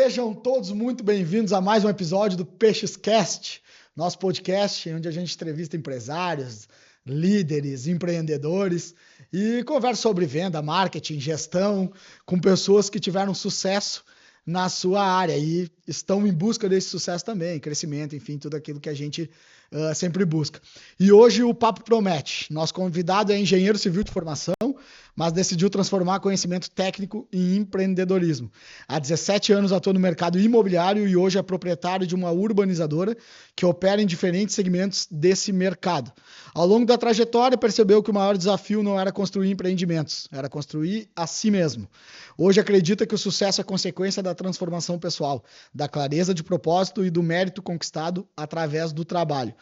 Sejam todos muito bem-vindos a mais um episódio do PeixesCast, nosso podcast onde a gente entrevista empresários, líderes, empreendedores e conversa sobre venda, marketing, gestão, com pessoas que tiveram sucesso na sua área e estão em busca desse sucesso também, crescimento, enfim, tudo aquilo que a gente sempre busca. E hoje o papo promete. Nosso convidado é engenheiro civil de formação, mas decidiu transformar conhecimento técnico em empreendedorismo. Há 17 anos atua no mercado imobiliário e hoje é proprietário de uma urbanizadora que opera em diferentes segmentos desse mercado. Ao longo da trajetória, percebeu que o maior desafio não era construir empreendimentos, era construir a si mesmo. Hoje acredita que o sucesso é consequência da transformação pessoal, da clareza de propósito e do mérito conquistado através do trabalho.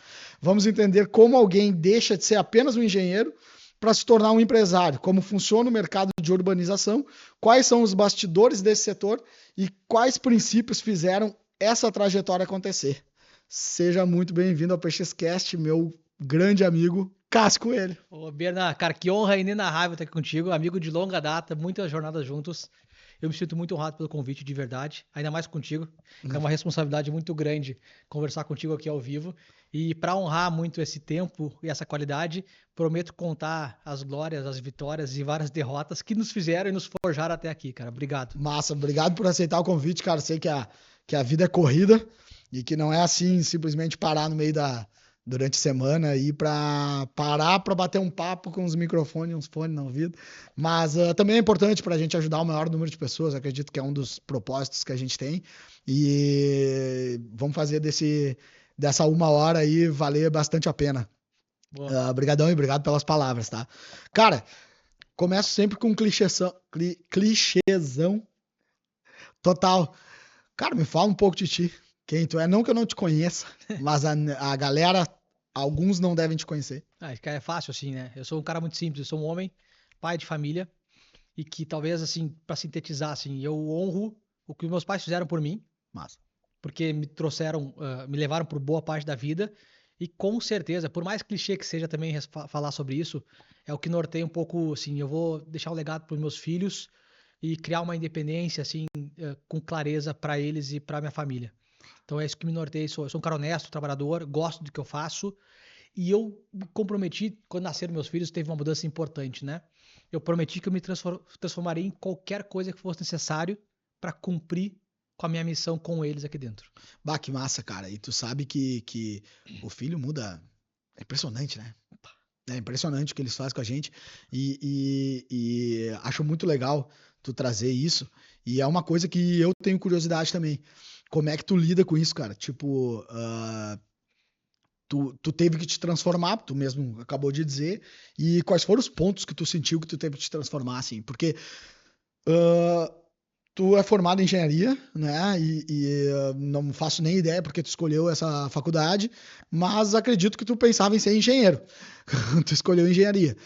Vamos entender como alguém deixa de ser apenas um engenheiro para se tornar um empresário, como funciona o mercado de urbanização, quais são os bastidores desse setor e quais princípios fizeram essa trajetória acontecer. Seja muito bem-vindo ao PeixesCast, meu grande amigo Cássio Coelho. Ô, Berna, cara, que honra inenarrável estar aqui contigo, amigo de longa data, muitas jornadas juntos. Eu me sinto muito honrado pelo convite, de verdade, ainda mais contigo. É uma responsabilidade muito grande conversar contigo aqui ao vivo. E para honrar muito esse tempo e essa qualidade, prometo contar as glórias, as vitórias e várias derrotas que nos fizeram e nos forjaram até aqui, cara. Obrigado. Massa, obrigado por aceitar o convite, cara. Sei que a vida é corrida e que não é assim simplesmente parar no meio durante a semana e parar para bater um papo com uns microfones, uns fones no ouvido. Mas também é importante para a gente ajudar o maior número de pessoas. Acredito que é um dos propósitos que a gente tem. E vamos fazer dessa uma hora aí valer bastante a pena. Obrigadão e obrigado pelas palavras, tá? Cara, começo sempre com um clichêzão total. Cara, me fala um pouco de ti. Quem tu é? Não que eu não te conheça, mas a galera, alguns não devem te conhecer. É fácil assim, né? Eu sou um cara muito simples, eu sou um homem, pai de família, e que talvez, assim, para sintetizar, assim, eu honro o que meus pais fizeram por mim, Massa. porque me trouxeram, me levaram por boa parte da vida, e com certeza, por mais clichê que seja também falar sobre isso, é o que norteia um pouco, assim, eu vou deixar um legado para os meus filhos e criar uma independência, assim, com clareza para eles e para minha família. Então é isso que me norteia. Eu sou um cara honesto, trabalhador, gosto do que eu faço. E eu me comprometi, quando nasceram meus filhos, teve uma mudança importante, né? Eu prometi que eu me transformaria em qualquer coisa que fosse necessário para cumprir com a minha missão com eles aqui dentro. Bah, que massa, cara. E tu sabe que o filho muda. É impressionante, né? É impressionante o que eles fazem com a gente. E acho muito legal tu trazer isso. E é uma coisa que eu tenho curiosidade também. Como é que tu lida com isso, cara? Tipo, tu teve que te transformar, tu mesmo acabou de dizer, e quais foram os pontos que tu sentiu que tu teve que te transformar, assim? Porque tu é formado em engenharia, né? E não faço nem ideia porque tu escolheu essa faculdade, mas acredito que tu pensava em ser engenheiro. Tu escolheu engenharia.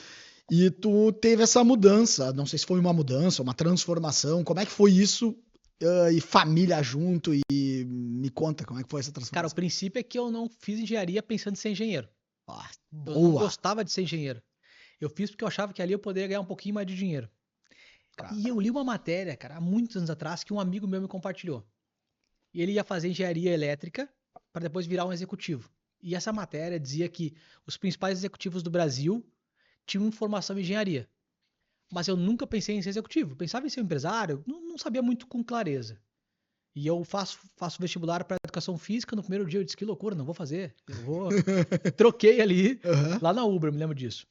E tu teve essa mudança, não sei se foi uma mudança, uma transformação, como é que foi isso? E família junto, e me conta como é que foi essa transformação. Cara, o princípio é que eu não fiz engenharia pensando em ser engenheiro. Boa. Eu não gostava de ser engenheiro. Eu fiz porque eu achava que ali eu poderia ganhar um pouquinho mais de dinheiro. Cara. E eu li uma matéria, cara, há muitos anos atrás, que um amigo meu me compartilhou. E ele ia fazer engenharia elétrica para depois virar um executivo. E essa matéria dizia que os principais executivos do Brasil tinham formação em engenharia. Mas eu nunca pensei em ser executivo. Pensava em ser empresário, não sabia muito com clareza. E eu faço vestibular para educação física. No primeiro dia eu disse, que loucura, não vou fazer. Troquei ali, lá na Ubra, me lembro disso.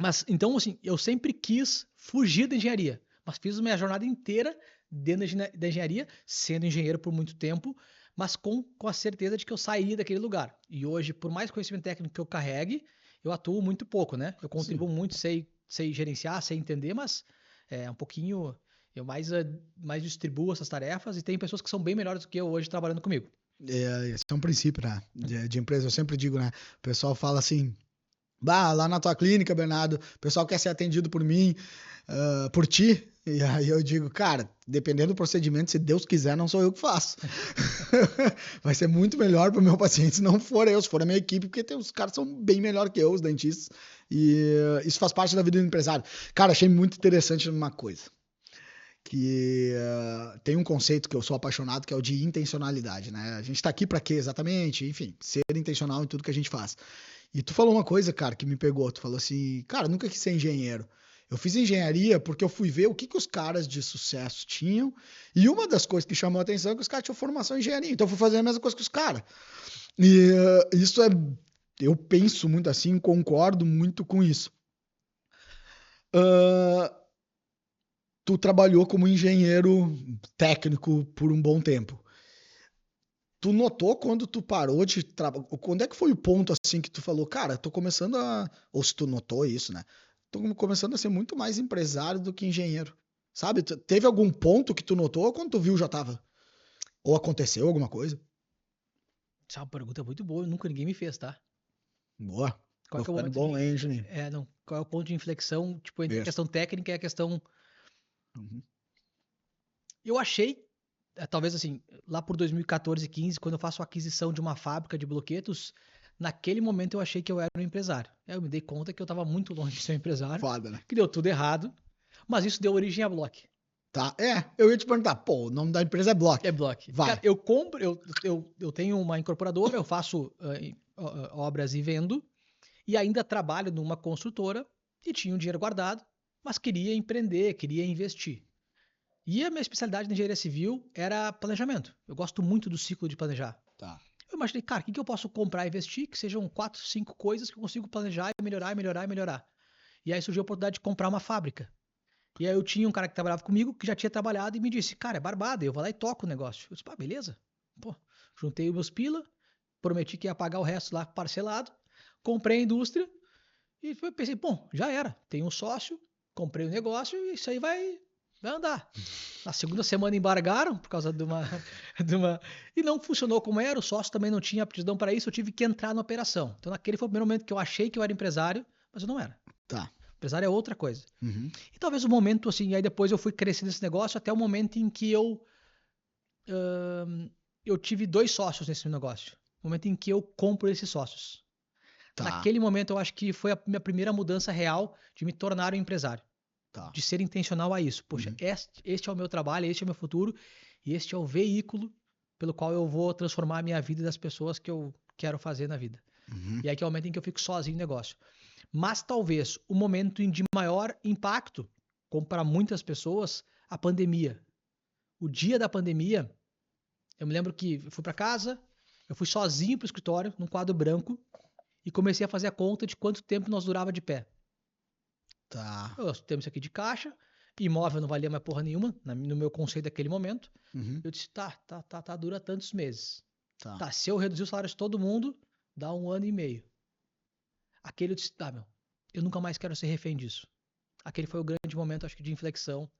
Mas, então, assim, eu sempre quis fugir da engenharia. Mas fiz a minha jornada inteira dentro da engenharia, sendo engenheiro por muito tempo, mas com a certeza de que eu sairia daquele lugar. E hoje, por mais conhecimento técnico que eu carregue, eu atuo muito pouco, né? Eu contribuo muito, sei gerenciar, sei entender, mas é um pouquinho... Eu mais distribuo essas tarefas e tem pessoas que são bem melhores do que eu hoje trabalhando comigo. Esse é um princípio, né? De empresa. Eu sempre digo, né? O pessoal fala assim, bah, lá na tua clínica, Bernardo, o pessoal quer ser atendido por mim, por ti. E aí eu digo, cara, dependendo do procedimento, se Deus quiser, não sou eu que faço. Vai ser muito melhor pro meu paciente se não for eu, se for a minha equipe, porque os caras são bem melhor que eu, os dentistas. E isso faz parte da vida do empresário. Cara, achei muito interessante uma coisa. que tem um conceito que eu sou apaixonado, que é o de intencionalidade, né? A gente tá aqui pra quê exatamente? Enfim, ser intencional em tudo que a gente faz. E tu falou uma coisa, cara, que me pegou. Tu falou assim, cara, eu nunca quis ser engenheiro. Eu fiz engenharia porque eu fui ver o que os caras de sucesso tinham. E uma das coisas que chamou a atenção é que os caras tinham formação em engenharia. Então eu fui fazer a mesma coisa que os caras. E isso é. Eu penso muito assim, concordo muito com isso. Ah, tu trabalhou como engenheiro técnico por um bom tempo. Tu notou quando tu parou de trabalhar? Quando é que foi o ponto assim que tu falou, cara, tô começando a. Ou se tu notou isso, né? Tô começando a ser muito mais empresário do que engenheiro. Sabe? Teve algum ponto que tu notou ou quando tu viu já tava? Ou aconteceu alguma coisa? Essa é uma pergunta muito boa, nunca ninguém me fez, tá? Boa. Qual Tô que é o ficando momento bom, de. hein, Juninho? Não. Qual é o ponto de inflexão, tipo, entre a Isso. questão técnica e a questão. Uhum. Eu achei, talvez assim, lá por 2014, 15, quando eu faço a aquisição de uma fábrica de bloquetos, naquele momento eu achei que eu era um empresário. Aí eu me dei conta que eu estava muito longe de ser um empresário, Foda, né? que deu tudo errado, mas isso deu origem a Block. Tá. Eu ia te perguntar, pô, o nome da empresa é Block. É Block. Cara, Vai. eu compro, eu tenho uma incorporadora, eu faço obras e vendo, e ainda trabalho numa construtora e tinha um dinheiro guardado, mas queria empreender, queria investir. E a minha especialidade na engenharia civil era planejamento. Eu gosto muito do ciclo de planejar. Tá. Eu imaginei, cara, o que eu posso comprar e investir que sejam 4, 5 coisas que eu consigo planejar e melhorar, e melhorar, e melhorar. E aí surgiu a oportunidade de comprar uma fábrica. E aí eu tinha um cara que trabalhava comigo que já tinha trabalhado e me disse, cara, é barbada, eu vou lá e toco o negócio. Eu disse, pá, beleza. Pô, juntei os meus pila, prometi que ia pagar o resto lá parcelado, comprei a indústria e pensei, bom, já era. Tenho um sócio, comprei o negócio e isso aí vai andar. Na segunda semana embargaram por causa de uma, de uma. E não funcionou como era, o sócio também não tinha aptidão para isso, eu tive que entrar na operação. Então, naquele foi o primeiro momento que eu achei que eu era empresário, mas eu não era. Tá. Empresário é outra coisa. Uhum. E talvez o momento, assim, aí depois eu fui crescendo nesse negócio até o momento em que eu tive 2 sócios nesse negócio. O momento em que eu compro esses sócios. Tá. Naquele momento, eu acho que foi a minha primeira mudança real de me tornar um empresário. Tá. De ser intencional a isso. Poxa, Uhum. este é o meu trabalho, este é o meu futuro, e este é o veículo pelo qual eu vou transformar a minha vida e das pessoas que eu quero fazer na vida. Uhum. E aí que é o momento em que eu fico sozinho no negócio. Mas talvez o momento de maior impacto, como para muitas pessoas, a pandemia. O dia da pandemia, eu me lembro que eu fui para casa, eu fui sozinho para o escritório, num quadro branco, e comecei a fazer a conta de quanto tempo nós durava de pé. Tá. Nós temos isso aqui de caixa, imóvel não valia mais porra nenhuma, no meu conceito daquele momento. Uhum. Eu disse, dura tantos meses. Tá. Tá, se eu reduzir o salário de todo mundo, dá 1 ano e meio. Aquele eu disse, meu, eu nunca mais quero ser refém disso. Aquele foi o grande momento, acho que, de inflexão.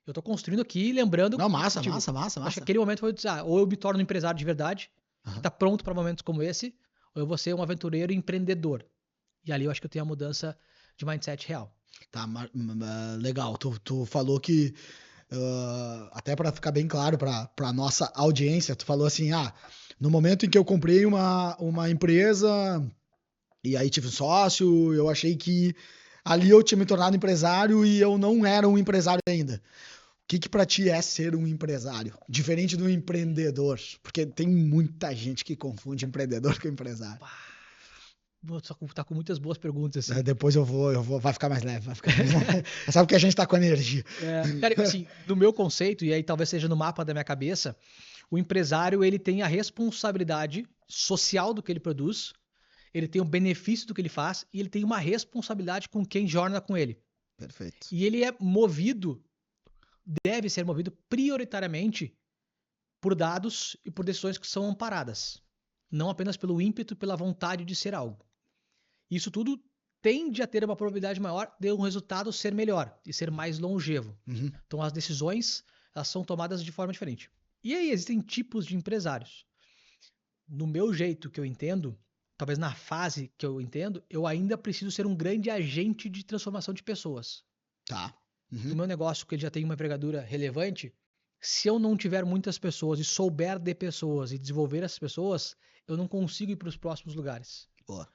Eu tô construindo aqui, lembrando, Não, massa, tipo, massa, massa, acho que massa. aquele momento foi, ou eu me torno um empresário de verdade, que Aham. tá pronto para momentos como esse, ou eu vou ser um aventureiro empreendedor. E ali eu acho que eu tenho a mudança de mindset real. Tá, legal. Tu falou que, até para ficar bem claro para nossa audiência, tu falou assim, no momento em que eu comprei uma empresa e aí tive um sócio, eu achei que ali eu tinha me tornado empresário e eu não era um empresário ainda. O que para ti é ser um empresário? Diferente do empreendedor, porque tem muita gente que confunde empreendedor com empresário. Tá com muitas boas perguntas, assim. Depois vai ficar mais leve, vai ficar mais leve. Sabe que a gente tá com energia. Cara, assim, no meu conceito, e aí talvez seja no mapa da minha cabeça, o empresário ele tem a responsabilidade social do que ele produz, ele tem o benefício do que ele faz e ele tem uma responsabilidade com quem jorna com ele. Perfeito. E ele deve ser movido prioritariamente por dados e por decisões que são amparadas, não apenas pelo ímpeto, pela vontade de ser algo. Isso tudo tende a ter uma probabilidade maior de um resultado ser melhor e ser mais longevo. Uhum. Então as decisões elas são tomadas de forma diferente. E aí existem tipos de empresários. No meu jeito que eu entendo, talvez na fase que eu entendo, eu ainda preciso ser um grande agente de transformação de pessoas. Tá. No Uhum. meu negócio, que ele já tem uma envergadura relevante, se eu não tiver muitas pessoas e souber de pessoas e desenvolver essas pessoas, eu não consigo ir para os próximos lugares. Boa.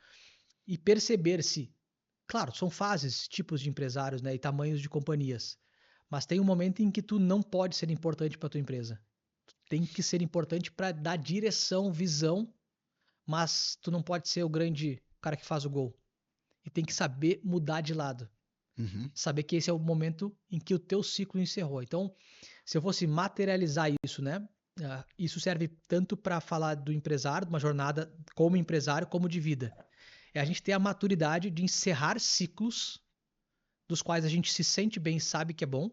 E perceber se, claro, são fases, tipos de empresários, né, e tamanhos de companhias, Mas tem um momento em que tu não pode ser importante para tua empresa. Tu tem que ser importante para dar direção, visão, mas tu não pode ser o grande cara que faz o gol. E tem que saber mudar de lado. Uhum. Saber que esse é o momento em que o teu ciclo encerrou. Então, se eu fosse materializar isso, né? Isso serve tanto para falar do empresário, de uma jornada como empresário, como de vida. É a gente ter a maturidade de encerrar ciclos dos quais a gente se sente bem e sabe que é bom,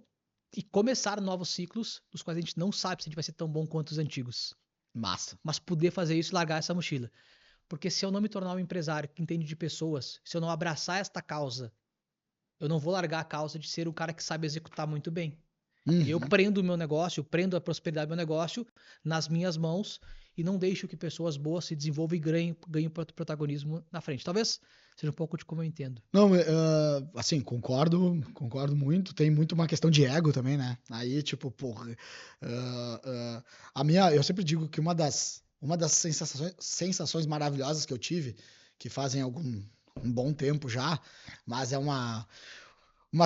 e começar novos ciclos dos quais a gente não sabe se a gente vai ser tão bom quanto os antigos. Massa. Mas poder fazer isso e largar essa mochila. Porque se eu não me tornar um empresário que entende de pessoas, se eu não abraçar esta causa, eu não vou largar a causa de ser um cara que sabe executar muito bem. Eu Uhum. prendo o meu negócio, prendo a prosperidade do meu negócio nas minhas mãos e não deixo que pessoas boas se desenvolvam e ganhem protagonismo na frente. Talvez seja um pouco de como eu entendo. Não, assim, concordo muito. Tem muito uma questão de ego também, né? Aí, tipo, porra, eu sempre digo que uma das sensações maravilhosas que eu tive, que fazem um bom tempo já, mas é uma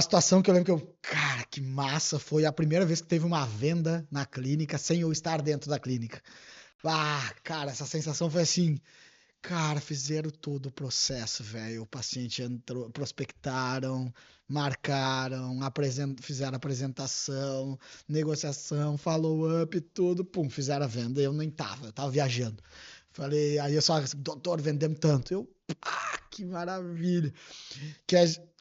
situação que eu lembro cara, que massa, foi a primeira vez que teve uma venda na clínica sem eu estar dentro da clínica. Ah, cara, essa sensação foi assim, cara, fizeram todo o processo, velho. O paciente entrou, prospectaram, marcaram, fizeram apresentação, negociação, follow-up, tudo, pum, fizeram a venda. Eu nem tava, eu tava viajando. Falei, aí eu só, doutor, vendemos tanto. Que maravilha. Que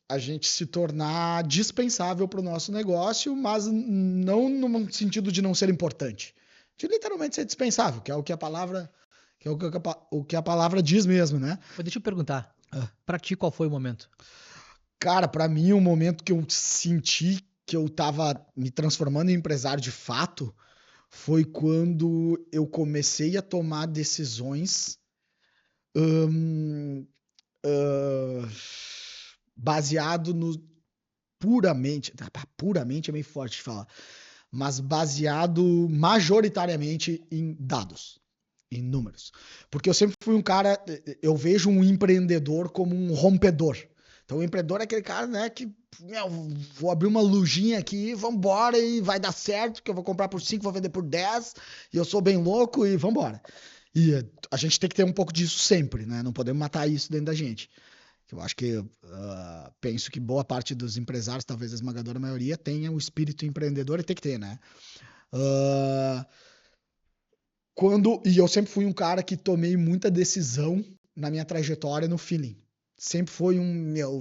a gente se tornar dispensável para o nosso negócio, mas não no sentido de não ser importante. De literalmente ser dispensável, que é o que a palavra diz mesmo, né? Mas deixa eu perguntar, pra ti qual foi o momento? Cara, pra mim o momento que eu senti que eu tava me transformando em empresário de fato foi quando eu comecei a tomar decisões hum, ah, baseado no puramente é meio forte de falar, mas baseado majoritariamente em dados, em números. Porque eu sempre fui um cara, eu vejo um empreendedor como um rompedor. Então o empreendedor é aquele cara, né, que vou abrir uma lojinha aqui, vambora e vai dar certo, que eu vou comprar por 5, vou vender por 10, e eu sou bem louco e vambora. E a gente tem que ter um pouco disso sempre, né? Não podemos matar isso dentro da gente. Eu acho que penso que boa parte dos empresários, talvez a esmagadora maioria, tenha o espírito empreendedor e tem que ter, né? Uh, e eu sempre fui um cara que tomei muita decisão na minha trajetória no feeling. Sempre foi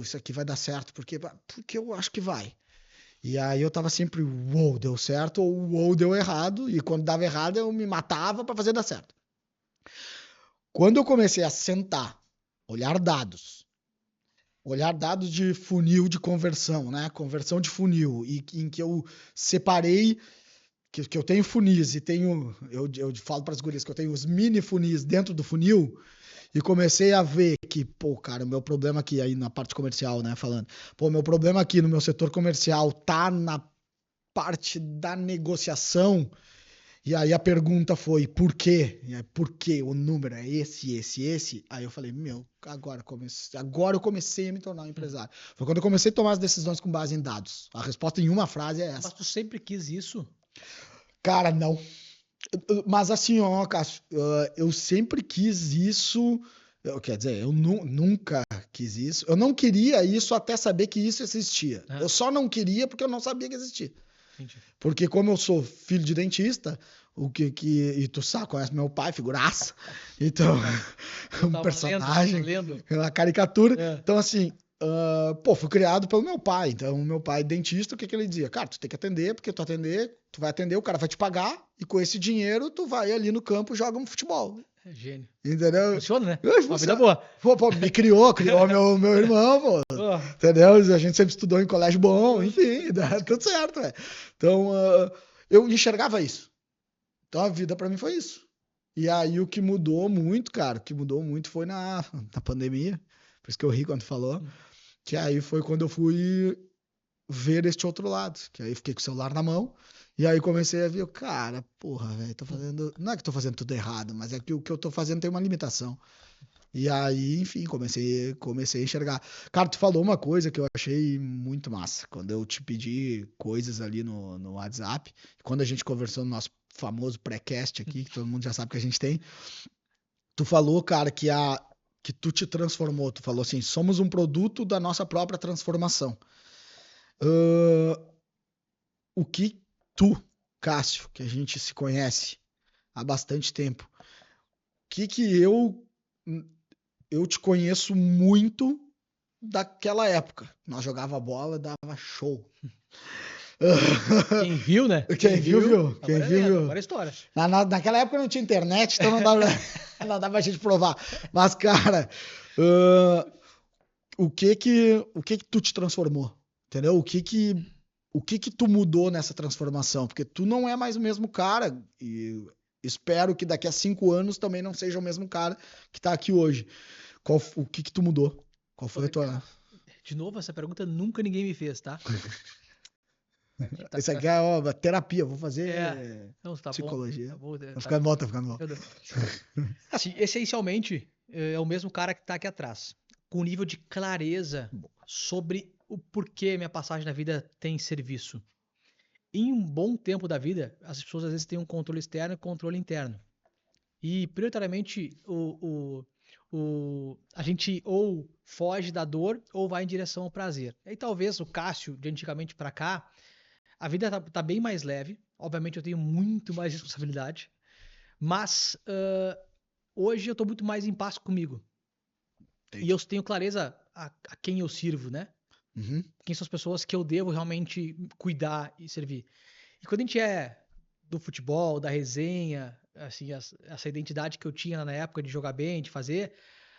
isso aqui vai dar certo, porque eu acho que vai. E aí eu tava sempre, uou, deu certo, ou uou, deu errado, e quando dava errado eu me matava para fazer dar certo. Quando eu comecei a sentar, olhar dados de funil de conversão, né? Conversão de funil, e em que eu separei que eu tenho funis e tenho, eu falo para as gurias que eu tenho os mini funis dentro do funil, e comecei a ver que, pô, cara, o meu problema aqui, aí na parte comercial, né, falando, pô, meu problema aqui no meu setor comercial tá na parte da negociação, e aí a pergunta foi, por quê? E aí, por quê? O número é esse? Aí eu falei, agora eu comecei a me tornar um empresário. Foi quando eu comecei a tomar as decisões com base em dados. A resposta em uma frase é essa. Mas tu sempre quis isso? Cara, não. Mas assim, ó, Cássio, eu sempre quis isso. Quer dizer, eu nunca quis isso. Eu não queria isso até saber que isso existia. Eu só não queria porque eu não sabia que existia. Entendi. Porque como eu sou filho de dentista, e tu sabe, conhece meu pai, figuraça. Então, um personagem, uma caricatura. É. Então, assim, fui criado pelo meu pai. Então, meu pai, dentista, o que ele dizia? Cara, tu tem que atender, porque tu vai atender, o cara vai te pagar, e com esse dinheiro, tu vai ali no campo e joga um futebol. É gênio. Entendeu? Funciona, né? Uma vida boa. Pô, me criou meu irmão, pô. Entendeu? A gente sempre estudou em colégio bom, enfim, dá tudo certo, velho. Então, eu enxergava isso. Então, a vida pra mim foi isso. E aí, o que mudou muito, cara, foi na pandemia. Por isso que eu ri quando falou. Que aí foi quando eu fui ver este outro lado. Que aí fiquei com o celular na mão. E aí comecei a ver, cara, porra, velho, tô fazendo... Não é que tô fazendo tudo errado, mas é que o que eu tô fazendo tem uma limitação. E aí, enfim, comecei a enxergar. Cara, tu falou uma coisa que eu achei muito massa. Quando eu te pedi coisas ali no WhatsApp, quando a gente conversou no nosso famoso pré-cast aqui, que todo mundo já sabe que a gente tem, tu falou, cara, que tu te transformou. Tu falou assim, somos um produto da nossa própria transformação. O que tu, Cássio, que a gente se conhece há bastante tempo, que eu te conheço muito daquela época. Nós jogava bola, dava show. Quem viu, né? Quem viu, viu. Quem Agora viu, viu. Agora é história. Naquela época não tinha internet, então não dava pra gente provar. Mas, cara, o que que tu te transformou? Entendeu? O que tu mudou nessa transformação? Porque tu não é mais o mesmo cara e espero que daqui a 5 anos também não seja o mesmo cara que tá aqui hoje. O que tu mudou? Qual foi a tua... De novo, essa pergunta nunca ninguém me fez, tá? Isso aqui é uma terapia, vou fazer Não, tá psicologia. Bom, Tá ficando bom, tá ficando bom. Assim, essencialmente, é o mesmo cara que tá aqui atrás. Com um nível de clareza sobre o porquê minha passagem na vida tem serviço. Em um bom tempo da vida, as pessoas às vezes têm um controle externo e controle interno. E, prioritariamente, a gente ou foge da dor ou vai em direção ao prazer. E aí, talvez o Cássio, de antigamente para cá, a vida tá bem mais leve. Obviamente, eu tenho muito mais responsabilidade. Mas hoje eu tô muito mais em paz comigo. Entendi. E eu tenho clareza a quem eu sirvo, né? Uhum. Quem são as pessoas que eu devo realmente cuidar e servir. E quando a gente é do futebol, da resenha, assim, essa identidade que eu tinha na época de jogar bem, de fazer,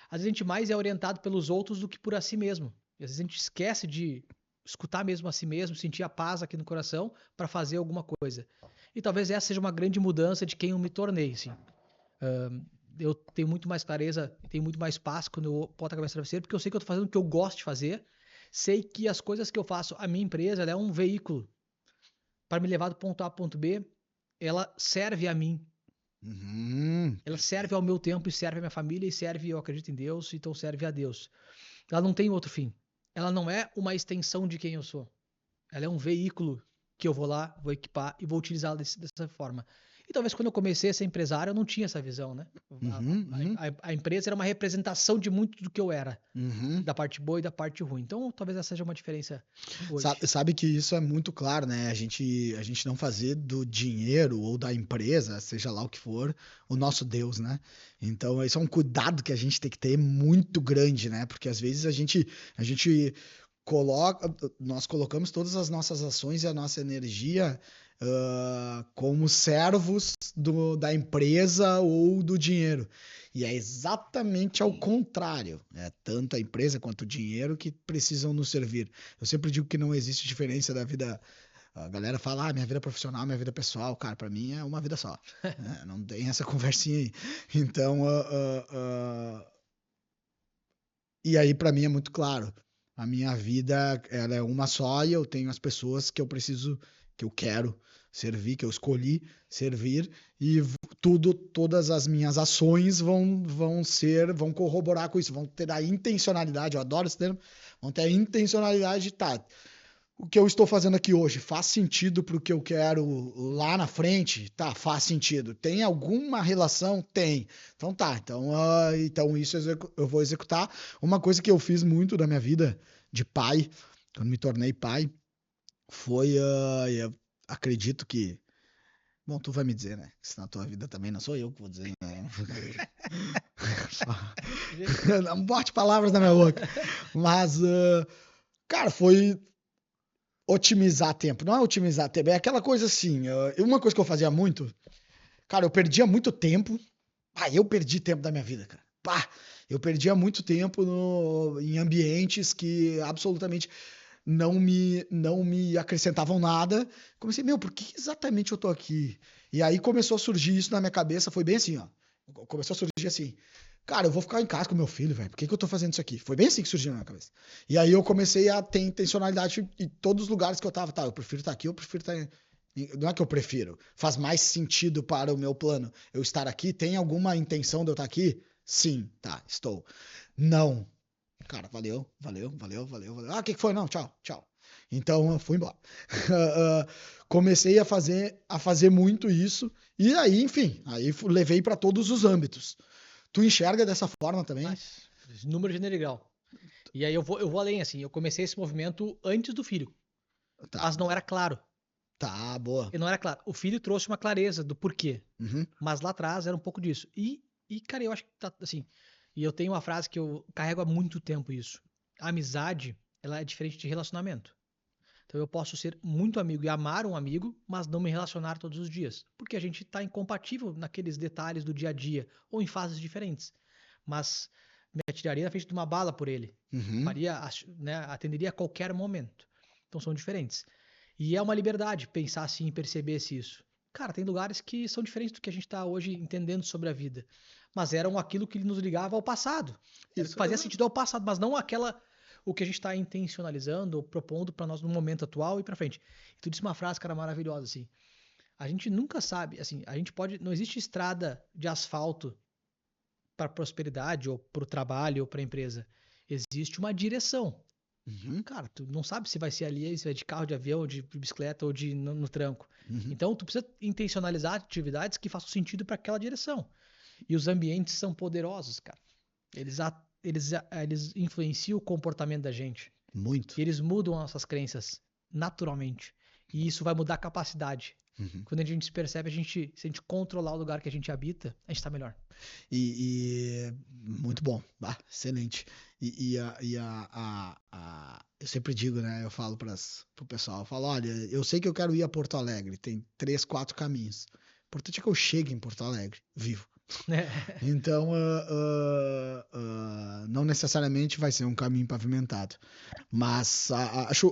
às vezes a gente mais é orientado pelos outros do que por a si mesmo. E às vezes a gente esquece de escutar mesmo a si mesmo, sentir a paz aqui no coração para fazer alguma coisa. E talvez essa seja uma grande mudança de quem eu me tornei, assim. Eu tenho muito mais clareza, tenho muito mais paz quando eu boto a cabeça no travesseiro, porque eu sei que eu tô fazendo o que eu gosto de fazer, sei que as coisas que eu faço, a minha empresa, ela é um veículo para me levar do ponto A ao ponto B, ela serve a mim. Ela serve ao meu tempo e serve à minha família e serve, eu acredito em Deus, então serve a Deus. Ela não tem outro fim. Ela não é uma extensão de quem eu sou. Ela é um veículo que eu vou lá, vou equipar e vou utilizá-la dessa forma. E talvez quando eu comecei a ser empresário, eu não tinha essa visão, né? A empresa era uma representação de muito do que eu era. Da parte boa e da parte ruim. Então, talvez essa seja uma diferença hoje. Sabe que isso é muito claro, né? A gente não fazer do dinheiro ou da empresa, seja lá o que for, o nosso Deus, né? Então, esse é um cuidado que a gente tem que ter muito grande, né? Porque às vezes a gente nós colocamos todas as nossas ações e a nossa energia como servos da empresa ou do dinheiro. E é exatamente ao contrário. É tanto a empresa quanto o dinheiro que precisam nos servir. Eu sempre digo que não existe diferença da vida. A galera fala, minha vida profissional, minha vida pessoal. Cara, pra mim é uma vida só. Não tem essa conversinha aí. Então, e aí pra mim é muito claro. A minha vida, ela é uma só e eu tenho as pessoas que eu preciso, que eu quero servir, que eu escolhi servir e todas as minhas ações vão corroborar com isso, vão ter a intencionalidade, eu adoro esse termo, vão ter a intencionalidade de o que eu estou fazendo aqui hoje faz sentido para o que eu quero lá na frente? Tá, faz sentido. Tem alguma relação? Tem. Então tá, então isso eu vou executar. Uma coisa que eu fiz muito da minha vida de pai, quando me tornei pai, foi, eu acredito que, bom, tu vai me dizer, né? Se na tua vida também não sou eu que vou dizer, né? Não bote palavras na minha boca. Mas, cara, foi otimizar tempo. Não é otimizar tempo, é aquela coisa assim. Uma coisa que eu fazia muito, cara, eu perdia muito tempo. Eu perdi tempo da minha vida, cara. Eu perdia muito tempo em ambientes que absolutamente não me acrescentavam nada. Comecei, por que exatamente eu tô aqui? E aí começou a surgir isso na minha cabeça, foi bem assim, ó. Começou a surgir assim, cara, eu vou ficar em casa com meu filho, velho, por que eu tô fazendo isso aqui? Foi bem assim que surgiu na minha cabeça. E aí eu comecei a ter intencionalidade em todos os lugares que eu tava, eu prefiro estar aqui, eu prefiro estar... Não é que eu prefiro, faz mais sentido para o meu plano eu estar aqui, tem alguma intenção de eu estar aqui? Sim, tá, estou. Não. Cara, valeu. Ah, o que foi? Não, tchau. Então eu fui embora. Comecei a fazer muito isso e aí, enfim, levei para todos os âmbitos. Tu enxerga dessa forma também? Mas, número general. E aí eu vou além, assim. Eu comecei esse movimento antes do filho, Tá, mas não era boa. claro. Tá, boa. E não era claro. O filho trouxe uma clareza do porquê, Uhum, mas lá atrás era um pouco disso. Cara, eu acho que tá assim. E eu tenho uma frase que eu carrego há muito tempo isso. A amizade, ela é diferente de relacionamento. Então eu posso ser muito amigo e amar um amigo, mas não me relacionar todos os dias, porque a gente está incompatível naqueles detalhes do dia a dia ou em fases diferentes. Mas me atiraria na frente de uma bala por ele, uhum. né, atenderia a qualquer momento. Então são diferentes. E é uma liberdade pensar assim e perceber-se isso. Cara, tem lugares que são diferentes do que a gente está hoje entendendo sobre a vida, mas eram aquilo que nos ligava ao passado. Era o que Isso, fazia sentido ao passado, mas não o que a gente está intencionalizando ou propondo para nós no momento atual e para frente. E tu disse uma frase, cara, maravilhosa, assim. A gente nunca sabe, assim, a gente pode. Não existe estrada de asfalto para prosperidade ou para o trabalho ou para a empresa. Existe uma direção. uhum, Cara, tu não sabe se vai ser ali, se vai de carro, de avião, de bicicleta ou no tranco. uhum. Então, tu precisa intencionalizar atividades que façam sentido para aquela direção. E os ambientes são poderosos, cara. Eles influenciam o comportamento da gente. Muito. E eles mudam nossas crenças naturalmente. E isso vai mudar a capacidade. Uhum. Quando a gente se percebe, se a gente controlar o lugar que a gente habita, a gente está melhor. Muito bom, excelente. Eu sempre digo, né? Eu falo pro pessoal, eu falo, olha, eu sei que eu quero ir a Porto Alegre, tem 3, 4 caminhos. O importante é que eu chegue em Porto Alegre, vivo. Então, não necessariamente vai ser um caminho pavimentado, mas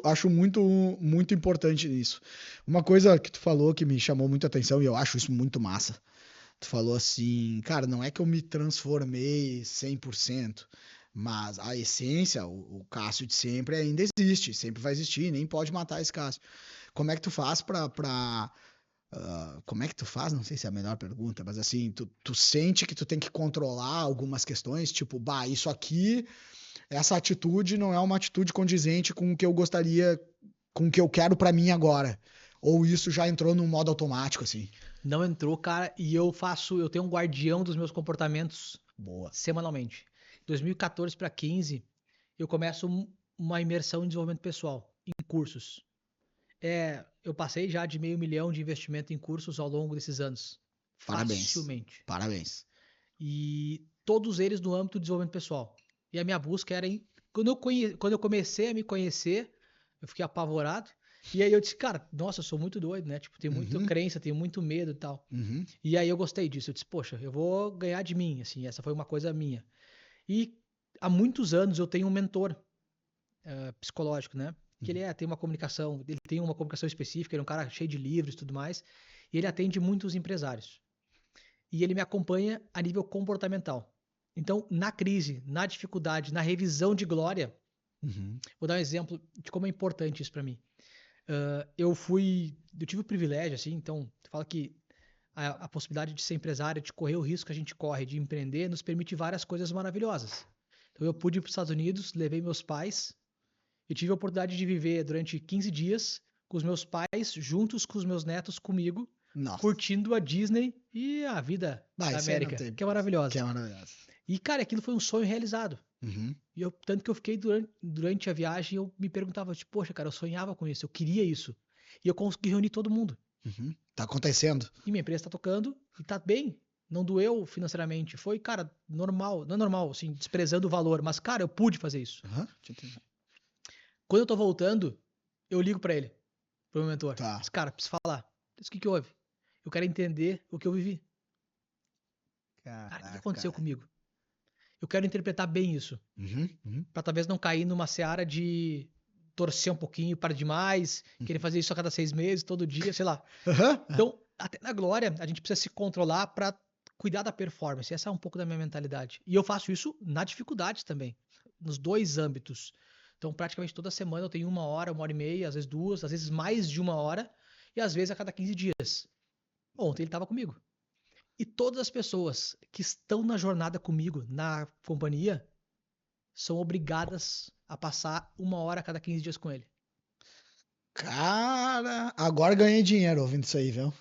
acho muito, muito importante isso. Uma coisa que tu falou que me chamou muita atenção e eu acho isso muito massa. Tu falou assim, cara, não é que eu me transformei 100%, mas a essência, o Cássio de sempre ainda existe, sempre vai existir, nem pode matar esse Cássio. Como é que tu faz como é que tu faz? Não sei se é a melhor pergunta, mas assim, tu sente que tu tem que controlar algumas questões, tipo, isso aqui, essa atitude não é uma atitude condizente com o que eu gostaria, com o que eu quero pra mim agora. Ou isso já entrou num modo automático, assim? Não entrou, cara, e eu tenho um guardião dos meus comportamentos Boa. semanalmente. 2014 para 15, eu começo uma imersão em desenvolvimento pessoal, em cursos. Eu passei já de 500 mil de investimento em cursos ao longo desses anos. Parabéns. Facilmente. Parabéns. E todos eles no âmbito do desenvolvimento pessoal. E a minha busca era quando eu comecei a me conhecer, eu fiquei apavorado. E aí eu disse, cara, nossa, eu sou muito doido, né? Tipo, tenho muita Uhum, crença, tenho muito medo e tal. uhum, E aí eu gostei disso. Eu disse, poxa, eu vou ganhar de mim, assim, essa foi uma coisa minha. E há muitos anos eu tenho um mentor psicológico, né? Que uhum. ele tem uma comunicação específica, ele é um cara cheio de livros e tudo mais, e ele atende muitos empresários. E ele me acompanha a nível comportamental. Então, na crise, na dificuldade, na revisão de glória, Uhum. vou dar um exemplo de como é importante isso para mim. Eu tive o privilégio, assim, então, tu fala que a possibilidade de ser empresário, de correr o risco que a gente corre, de empreender, nos permite várias coisas maravilhosas. Então, eu pude ir para os Estados Unidos, levei meus pais, e tive a oportunidade de viver durante 15 dias com os meus pais, juntos com os meus netos comigo, Nossa. curtindo a Disney e a vida da Isso aí não América, tem. que é Que maravilhosa. é maravilhoso. E, cara, aquilo foi um sonho realizado. Uhum, Tanto que eu fiquei durante a viagem, eu me perguntava, tipo, poxa, cara, eu sonhava com isso, eu queria isso. E eu consegui reunir todo mundo. uhum. Tá acontecendo. E minha empresa tá tocando e tá bem. Não doeu financeiramente. Foi, cara, normal. Não é normal, assim, desprezando o valor. Mas, cara, eu pude fazer isso. Uhum, te entendi. Quando eu tô voltando, eu ligo pra ele, pro meu mentor. Tá. Diz, cara, preciso falar. Diz, o que que houve? Eu quero entender o que eu vivi. Cara, o que Caraca. aconteceu comigo? Eu quero interpretar bem isso. Uhum, uhum, Pra talvez não cair numa seara de torcer um pouquinho para demais, querer uhum. fazer isso a cada 6 meses, todo dia, sei lá. Aham, aham. Então, até na glória, a gente precisa se controlar pra cuidar da performance. Essa é um pouco da minha mentalidade. E eu faço isso na dificuldade também, nos dois âmbitos. Então, praticamente toda semana eu tenho 1 hora e meia, às vezes 2, às vezes mais de 1 hora, e às vezes a cada 15 dias. Ontem ele estava comigo. E todas as pessoas que estão na jornada comigo, na companhia, são obrigadas a passar 1 hora a cada 15 dias com ele. Cara, agora ganhei dinheiro ouvindo isso aí, viu?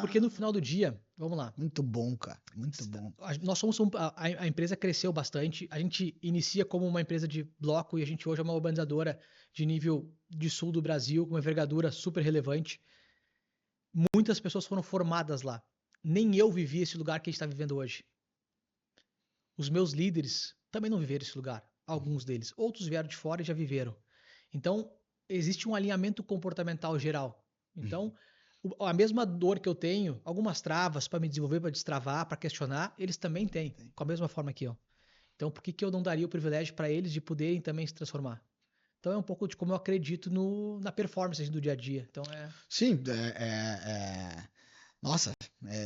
Porque no final do dia, vamos lá. Muito bom, cara. Muito bom. Nós somos a empresa cresceu bastante. A gente inicia como uma empresa de bloco e a gente hoje é uma urbanizadora de nível de sul do Brasil, com uma envergadura super relevante. Muitas pessoas foram formadas lá. Nem eu vivi esse lugar que a gente está vivendo hoje. Os meus líderes também não viveram esse lugar. Alguns deles. Outros vieram de fora e já viveram. Então, existe um alinhamento comportamental geral. Então, a mesma dor que eu tenho, algumas travas para me desenvolver, para destravar, para questionar, eles também têm, com a mesma forma que eu. Então, por que eu não daria o privilégio para eles de poderem também se transformar? Então, é um pouco de como eu acredito na performance do dia a dia. Então, Sim, nossa,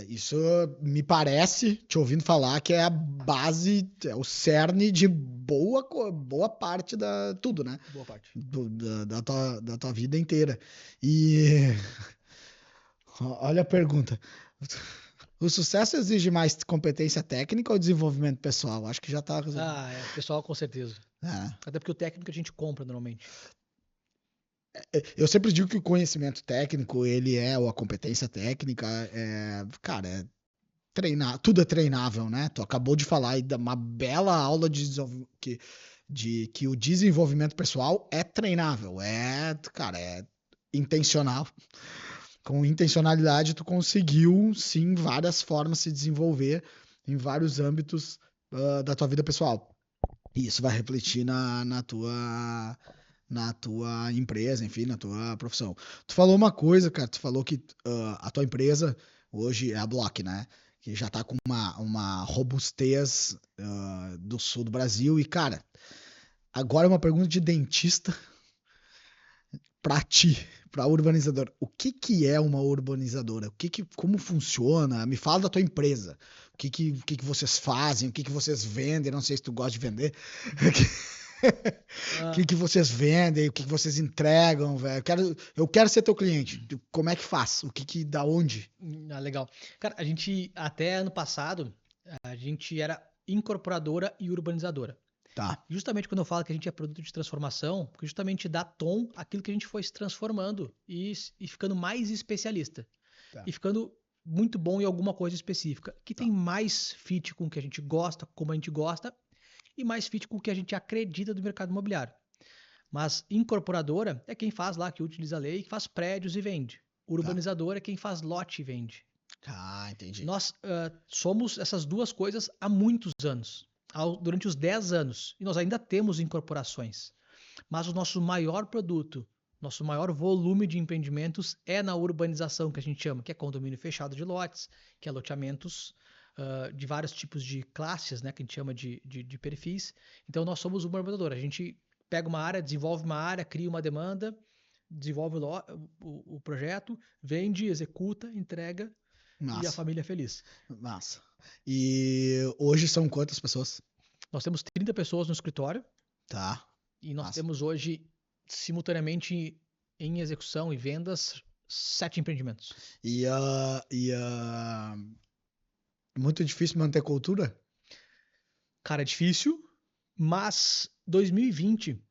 isso me parece, te ouvindo falar, que é a base, é o cerne de boa parte da tudo, né? Boa parte. Da tua vida inteira. E olha a pergunta. O sucesso exige mais competência técnica ou desenvolvimento pessoal? Acho que já tá. Pessoal, com certeza. Até porque o técnico a gente compra normalmente. Eu sempre digo que o conhecimento técnico, ou a competência técnica, cara, tudo é treinável, né? Tu acabou de falar aí de uma bela aula que o desenvolvimento pessoal é treinável, cara, é intencional. Com intencionalidade, tu conseguiu, sim, várias formas se desenvolver em vários âmbitos da tua vida pessoal. E isso vai refletir na tua empresa, enfim, na tua profissão. Tu falou uma coisa, cara, tu falou que a tua empresa hoje é a Block, né? Que já tá com uma robustez do sul do Brasil. E, cara, agora é uma pergunta de dentista pra ti, pra urbanizador. O que é uma urbanizadora? Como funciona? Me fala da tua empresa. O que vocês fazem? O que vocês vendem? Não sei se tu gosta de vender. O que vocês vendem, o que vocês entregam, velho. Eu quero ser teu cliente. Como é que faz? Da onde? Legal. Cara, a gente, até ano passado, a gente era incorporadora e urbanizadora. Tá. Justamente quando eu falo que a gente é produto de transformação, porque justamente dá tom àquilo que a gente foi se transformando e ficando mais especialista. Tá. E ficando muito bom em alguma coisa específica, que tem mais fit com o que a gente gosta, como a gente gosta, e mais fit com o que a gente acredita do mercado imobiliário. Mas incorporadora é quem faz lá, que utiliza a lei, que faz prédios e vende. Urbanizadora é quem faz lote e vende. Entendi. Nós somos essas duas coisas há muitos anos, durante os 10 anos, e nós ainda temos incorporações. Mas o nosso maior produto, nosso maior volume de empreendimentos é na urbanização, que a gente chama, que é condomínio fechado de lotes, que é loteamentos de vários tipos de classes, né, que a gente chama de perfis. Então nós somos uma urbanizadora. A gente pega uma área, desenvolve uma área, cria uma demanda, desenvolve o projeto, vende, executa, entrega. Massa. E a família é feliz. Massa. E hoje são quantas pessoas? Nós temos 30 pessoas no escritório. Tá. E nós temos hoje, simultaneamente, em execução e vendas, 7 empreendimentos. Muito difícil manter cultura? Cara, é difícil, mas 2020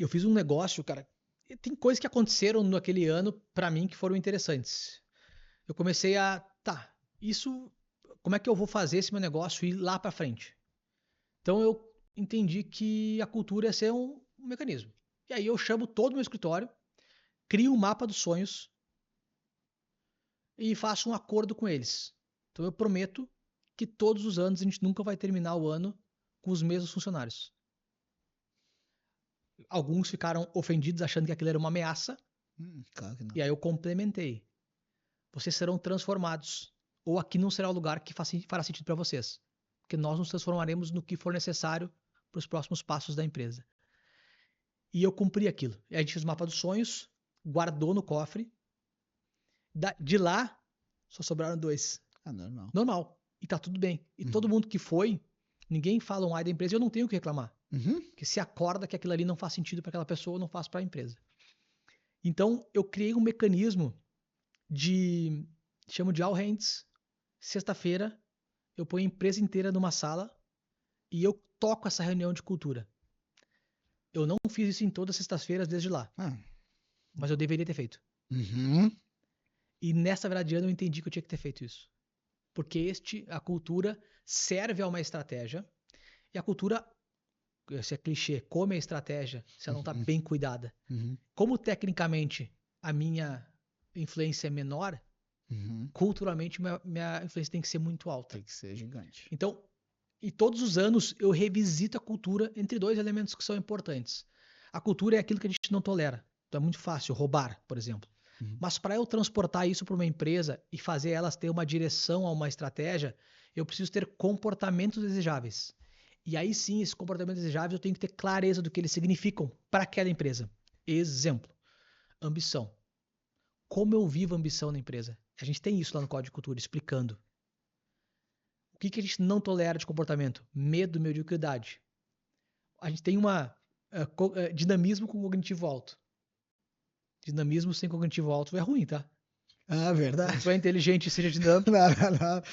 eu fiz um negócio, cara. Tem coisas que aconteceram naquele ano para mim que foram interessantes. Eu comecei como é que eu vou fazer esse meu negócio ir lá para frente? Então eu entendi que a cultura ia ser um mecanismo. E aí eu chamo todo o meu escritório, crio um mapa dos sonhos e faço um acordo com eles. Então eu prometo que todos os anos a gente nunca vai terminar o ano com os mesmos funcionários. Alguns ficaram ofendidos achando que aquilo era uma ameaça. Claro que não. E aí eu complementei. Vocês serão transformados. Ou aqui não será o lugar que fará sentido para vocês. Porque nós nos transformaremos no que for necessário para os próximos passos da empresa. E eu cumpri aquilo. E a gente fez o mapa dos sonhos, guardou no cofre. De lá, só sobraram 2. Normal. Normal. E tá tudo bem. E todo mundo que foi, ninguém fala um ai da empresa e eu não tenho o que reclamar. Porque se acorda que aquilo ali não faz sentido para aquela pessoa, não faz para a empresa. Então, eu criei um mecanismo de chamo de all hands. Sexta-feira, eu ponho a empresa inteira numa sala e eu toco essa reunião de cultura. Eu não fiz isso em todas as sextas-feiras desde lá, mas eu deveria ter feito. Uhum. E nessa virada eu entendi que eu tinha que ter feito isso. Porque a cultura serve a uma estratégia e a cultura, esse é clichê, come a estratégia se ela não está bem cuidada. Uhum. Como tecnicamente a minha influência é menor, culturalmente minha influência tem que ser muito alta. Tem que ser gigante. Então, e todos os anos eu revisito a cultura entre dois elementos que são importantes. A cultura é aquilo que a gente não tolera. Então é muito fácil roubar, por exemplo. Mas para eu transportar isso para uma empresa e fazer elas ter uma direção a uma estratégia, eu preciso ter comportamentos desejáveis. E aí sim, esses comportamentos desejáveis eu tenho que ter clareza do que eles significam para aquela empresa. Exemplo, ambição. Como eu vivo a ambição na empresa? A gente tem isso lá no Código de Cultura, explicando. O que a gente não tolera de comportamento? Medo, mediocridade. A gente tem dinamismo com cognitivo alto. Dinamismo sem cognitivo alto é ruim, tá? Verdade. Se tu é inteligente e seja dinâmico. Não.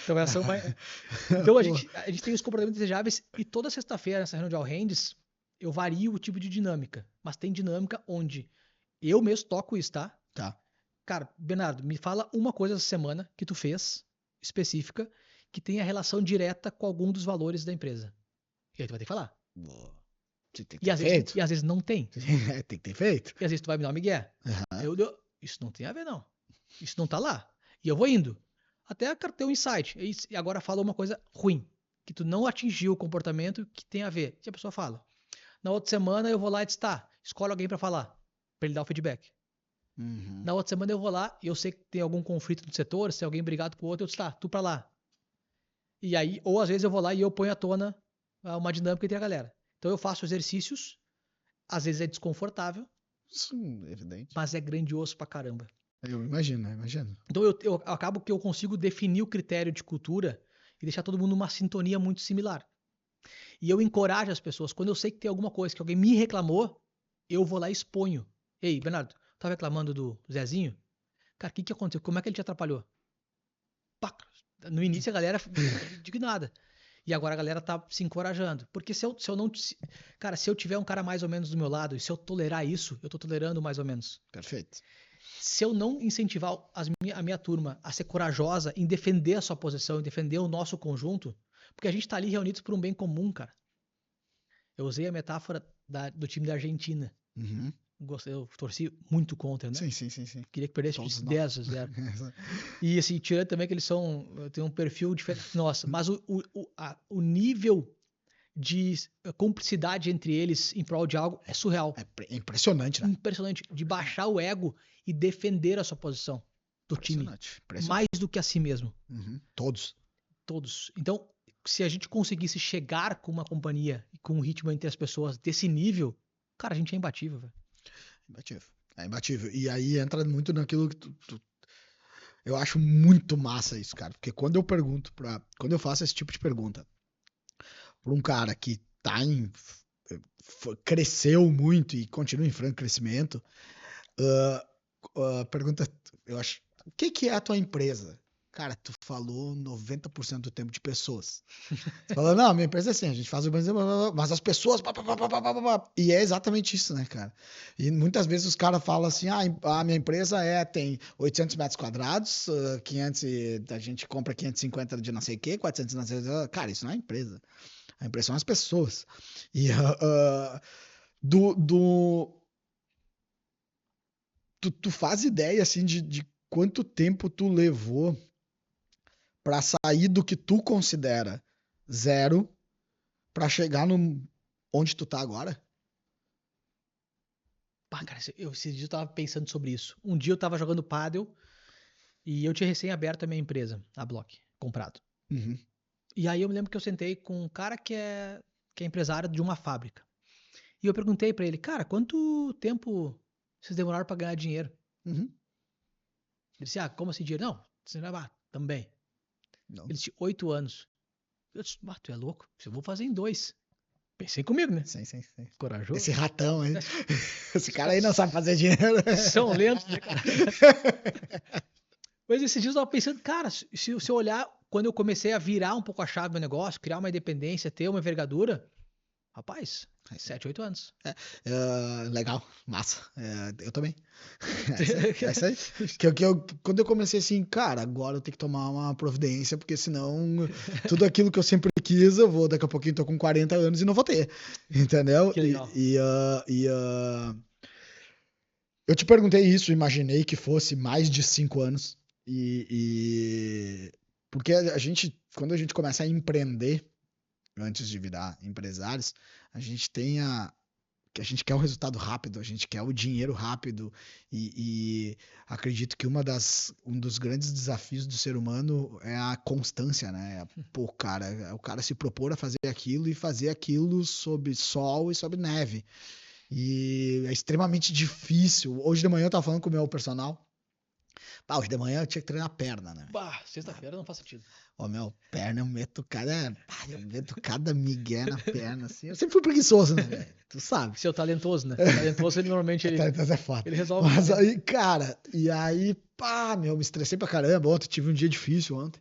Então a gente tem os comportamentos desejáveis e toda sexta-feira nessa reunião de all hands eu vario o tipo de dinâmica. Mas tem dinâmica onde eu mesmo toco isso, tá? Tá. Cara, Bernardo, me fala uma coisa essa semana que tu fez, específica, que tenha relação direta com algum dos valores da empresa. E aí tu vai ter que falar. Você tem que ter feito. E às vezes não tem. Tem que ter feito. E às vezes tu vai me dar uma migué. Isso não tem a ver, não. Isso não tá lá. E eu vou indo. Até ter um insight. E agora fala uma coisa ruim. Que tu não atingiu o comportamento que tem a ver. E a pessoa fala. Na outra semana eu vou lá e diz, tá, escolhe alguém pra falar. Pra ele dar o feedback. Na outra semana eu vou lá e eu sei que tem algum conflito no setor, se tem alguém brigado com o outro, eu disse, tá, tu pra lá. E aí, ou às vezes eu vou lá e eu ponho à tona uma dinâmica entre a galera. Então eu faço exercícios, às vezes é desconfortável. Sim, evidente. Mas é grandioso pra caramba. Eu imagino. Então eu acabo que eu consigo definir o critério de cultura e deixar todo mundo numa sintonia muito similar. E eu encorajo as pessoas, quando eu sei que tem alguma coisa que alguém me reclamou, eu vou lá e exponho. Ei, Bernardo, tava reclamando do Zezinho? Cara, o que aconteceu? Como é que ele te atrapalhou? Pá, no início a galera indignada. E agora a galera tá se encorajando. Porque se eu não... Cara, se eu tiver um cara mais ou menos do meu lado, e se eu tolerar isso, eu tô tolerando mais ou menos. Perfeito. Se eu não incentivar a minha turma a ser corajosa em defender a sua posição, em defender o nosso conjunto, porque a gente tá ali reunidos por um bem comum, cara. Eu usei a metáfora do time da Argentina. Eu torci muito contra, né? Sim. Queria que perdesse de 10-0. E assim, tirando também que eles têm um perfil diferente. Nossa, mas o nível de cumplicidade entre eles em prol de algo é surreal. É impressionante, né? Impressionante. De baixar o ego e defender a sua posição do time. Mais do que a si mesmo. Todos. Então, se a gente conseguisse chegar com uma companhia e com um ritmo entre as pessoas desse nível, cara, a gente é imbatível, velho. É imbatível. E aí entra muito naquilo que eu acho muito massa isso, cara. Porque quando eu faço esse tipo de pergunta pra um cara que cresceu muito e continua em franco crescimento, pergunta, eu acho, o que é a tua empresa? Cara, tu falou 90% do tempo de pessoas. Você falou, não, minha empresa é assim, a gente faz o Brasil, mas as pessoas... E é exatamente isso, né, cara? E muitas vezes os caras falam assim, a minha empresa tem 800 metros quadrados, 500, a gente compra 550 de não sei o quê, 400 de não sei o quê. Cara, isso não é empresa. A empresa são as pessoas. E tu faz ideia, assim, de quanto tempo tu levou para sair do que tu considera zero para chegar onde tu tá agora? Pá, cara, esse dia eu tava pensando sobre isso. Um dia eu tava jogando pádel e eu tinha recém aberto a minha empresa, a Block, comprado. E aí eu me lembro que eu sentei com um cara que é empresário de uma fábrica. E eu perguntei pra ele, cara, quanto tempo vocês demoraram pra ganhar dinheiro? Ele disse, como assim dinheiro? Não, você não vai, também. Não. Ele disse, 8 anos. Eu disse, tu é louco? Eu vou fazer em 2. Pensei comigo, né? Sim. Corajoso. Esse ratão aí. Esse cara aí não sabe fazer dinheiro. São lentos, né, cara? Mas esses dias eu tava pensando, cara, se eu olhar, quando eu comecei a virar um pouco a chave do meu negócio, criar uma independência, ter uma envergadura, rapaz, 7, 8 anos. Legal, massa. Eu também. É isso aí. Quando eu comecei assim, cara, agora eu tenho que tomar uma providência, porque senão tudo aquilo que eu sempre quis, daqui a pouquinho tô com 40 anos e não vou ter. Entendeu? Que legal. Eu te perguntei isso, imaginei que fosse mais de 5 anos. Porque quando a gente começa a empreender, antes de virar empresários, a gente que a gente quer o resultado rápido, a gente quer o dinheiro rápido e acredito que um dos grandes desafios do ser humano é a constância, né? Pô, o cara se propor a fazer aquilo e fazer aquilo sob sol e sob neve. E é extremamente difícil. Hoje de manhã eu tava falando com o meu personal. Hoje de manhã eu tinha que treinar a perna, né? Sexta-feira não faz sentido. Meu, perna, eu meto cada migué na perna, assim. Eu sempre fui preguiçoso, né, velho? Tu sabe. Seu talentoso, né? Talentoso, ele normalmente Talentoso é foda. ele resolve. Mas aí, cara, me estressei pra caramba. Ontem tive um dia difícil ontem.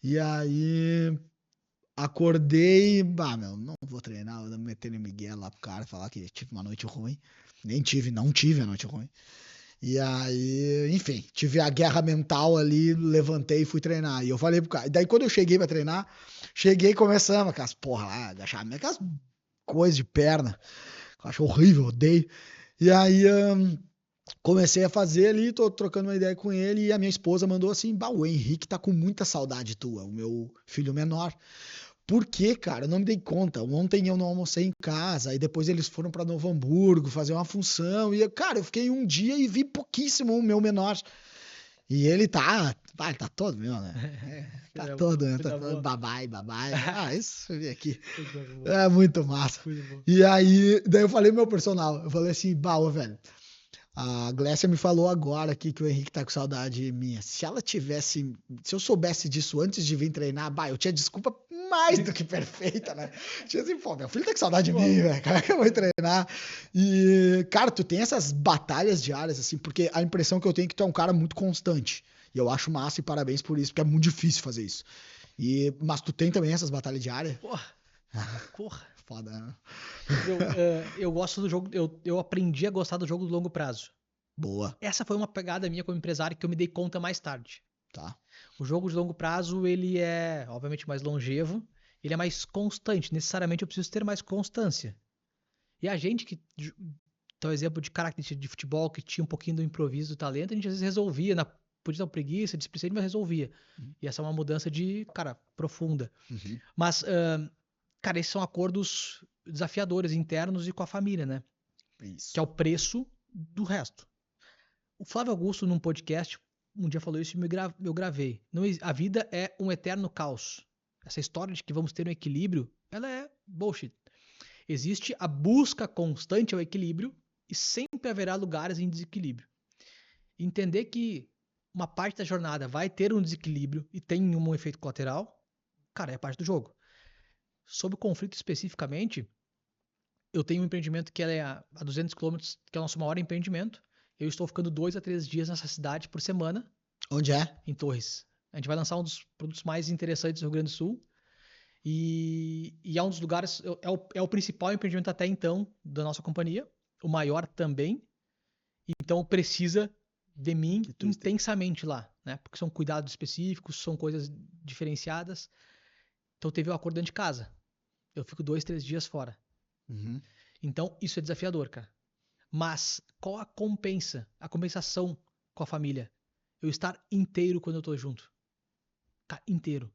E aí, acordei, não vou treinar, vou meter em migué lá pro cara, falar que tive uma noite ruim. Não tive a noite ruim. E aí, enfim, tive a guerra mental ali, levantei e fui treinar. E eu falei pro cara. Daí quando eu cheguei pra treinar, cheguei começando aquelas porra lá, agachamento, aquelas coisas de perna. Eu acho horrível, odeio. E aí comecei a fazer ali, tô trocando uma ideia com ele e a minha esposa mandou assim, o Henrique tá com muita saudade tua, o meu filho menor. Por quê, cara? Eu não me dei conta. Ontem eu não almocei em casa, aí depois eles foram pra Novo Hamburgo fazer uma função. E, cara, eu fiquei um dia e vi pouquíssimo o meu menor. E ele tá todo, meu, né? Tá todo, né? Tá todo babai. Isso eu vi aqui. É muito massa. E aí, daí eu falei pro meu personal, eu falei assim, velho. A Glécia me falou agora aqui que o Henrique tá com saudade minha. Se eu soubesse disso antes de vir treinar, eu tinha desculpa mais do que perfeita, né? Tinha assim, meu filho tá com saudade de mim, velho. Como é que eu vou treinar? E, cara, tu tem essas batalhas diárias, assim, porque a impressão que eu tenho é que tu é um cara muito constante. E eu acho massa e parabéns por isso, porque é muito difícil fazer isso. Mas tu tem também essas batalhas diárias? Porra. Foda, né? Eu gosto do jogo, eu aprendi a gostar do jogo do longo prazo. Boa. Essa foi uma pegada minha como empresário que eu me dei conta mais tarde. Tá. O jogo de longo prazo, ele é, obviamente, mais longevo, ele é mais constante. Necessariamente eu preciso ter mais constância. E a gente que, então, exemplo de característica de futebol, que tinha um pouquinho do improviso, do talento, a gente às vezes resolvia, podia dar uma preguiça, displicente, mas resolvia. E essa é uma mudança profunda. Uhum. Mas, cara, esses são acordos desafiadores internos e com a família, né? Isso. Que é o preço do resto. O Flávio Augusto, num podcast, um dia falou isso e eu gravei. A vida é um eterno caos. Essa história de que vamos ter um equilíbrio, ela é bullshit. Existe a busca constante ao equilíbrio e sempre haverá lugares em desequilíbrio. Entender que uma parte da jornada vai ter um desequilíbrio e tem um efeito colateral, cara, é parte do jogo. Sobre o conflito especificamente, eu tenho um empreendimento que é a 200 km, que é o nosso maior empreendimento. Eu estou ficando 2 a 3 dias nessa cidade por semana. Onde é? Em Torres. A gente vai lançar um dos produtos mais interessantes do Rio Grande do Sul. E é um dos lugares, é o principal empreendimento até então da nossa companhia. O maior também. Então precisa de mim intensamente lá, né? Porque são cuidados específicos, são coisas diferenciadas. Então teve um acordo dentro de casa. Eu fico 2, 3 dias fora. Uhum. Então, isso é desafiador, cara. Mas qual a compensação com a família? Eu estar inteiro quando eu tô junto. Cara, inteiro.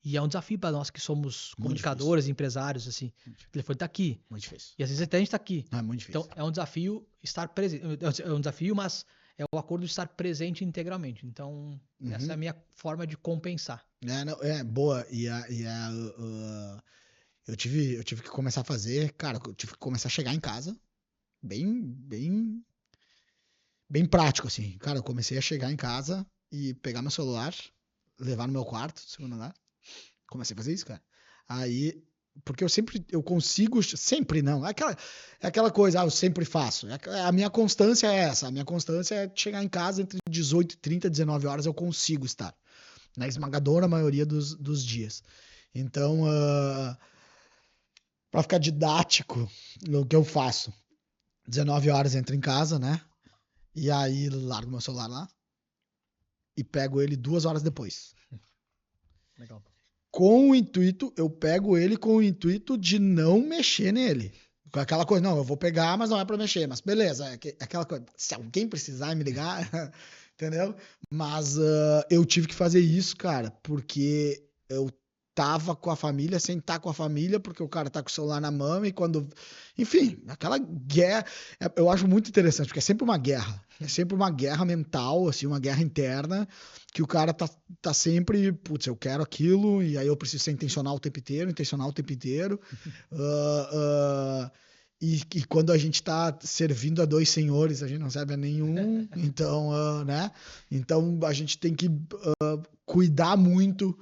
E é um desafio para nós que somos comunicadores, empresários, assim. O telefone tá aqui. Muito difícil. E às vezes até a gente tá aqui. É muito difícil. Então, é um desafio estar presente. É um desafio, mas é o acordo de estar presente integralmente. Então, essa é a minha forma de compensar. Boa. Eu tive que começar a fazer, cara, eu tive que começar a chegar em casa bem prático, assim. Cara, eu comecei a chegar em casa e pegar meu celular, levar no meu quarto, segundo andar. Comecei a fazer isso, cara. Aí porque eu consigo, sempre não, é aquela coisa, eu sempre faço, a minha constância é essa, a minha constância é chegar em casa entre 18h30 e 19 horas eu consigo estar, na esmagadora maioria dos dias. Então, para ficar didático, o que eu faço, 19 horas entro em casa, né, e aí largo meu celular lá, e pego ele 2 horas depois. Legal. Eu pego ele com o intuito de não mexer nele. Com aquela coisa, não, eu vou pegar, mas não é pra mexer. Mas beleza, aquela coisa, se alguém precisar me ligar, entendeu? Mas eu tive que fazer isso, cara, porque eu tava com a família sem estar com a família, porque o cara tá com o celular na mão e quando... Enfim, aquela guerra... Eu acho muito interessante, porque é sempre uma guerra. É sempre uma guerra mental, assim, uma guerra interna, que o cara tá sempre, putz, eu quero aquilo, e aí eu preciso ser intencional o tempo inteiro. E quando a gente tá servindo a dois senhores, a gente não serve a nenhum, então, né? Então a gente tem que cuidar muito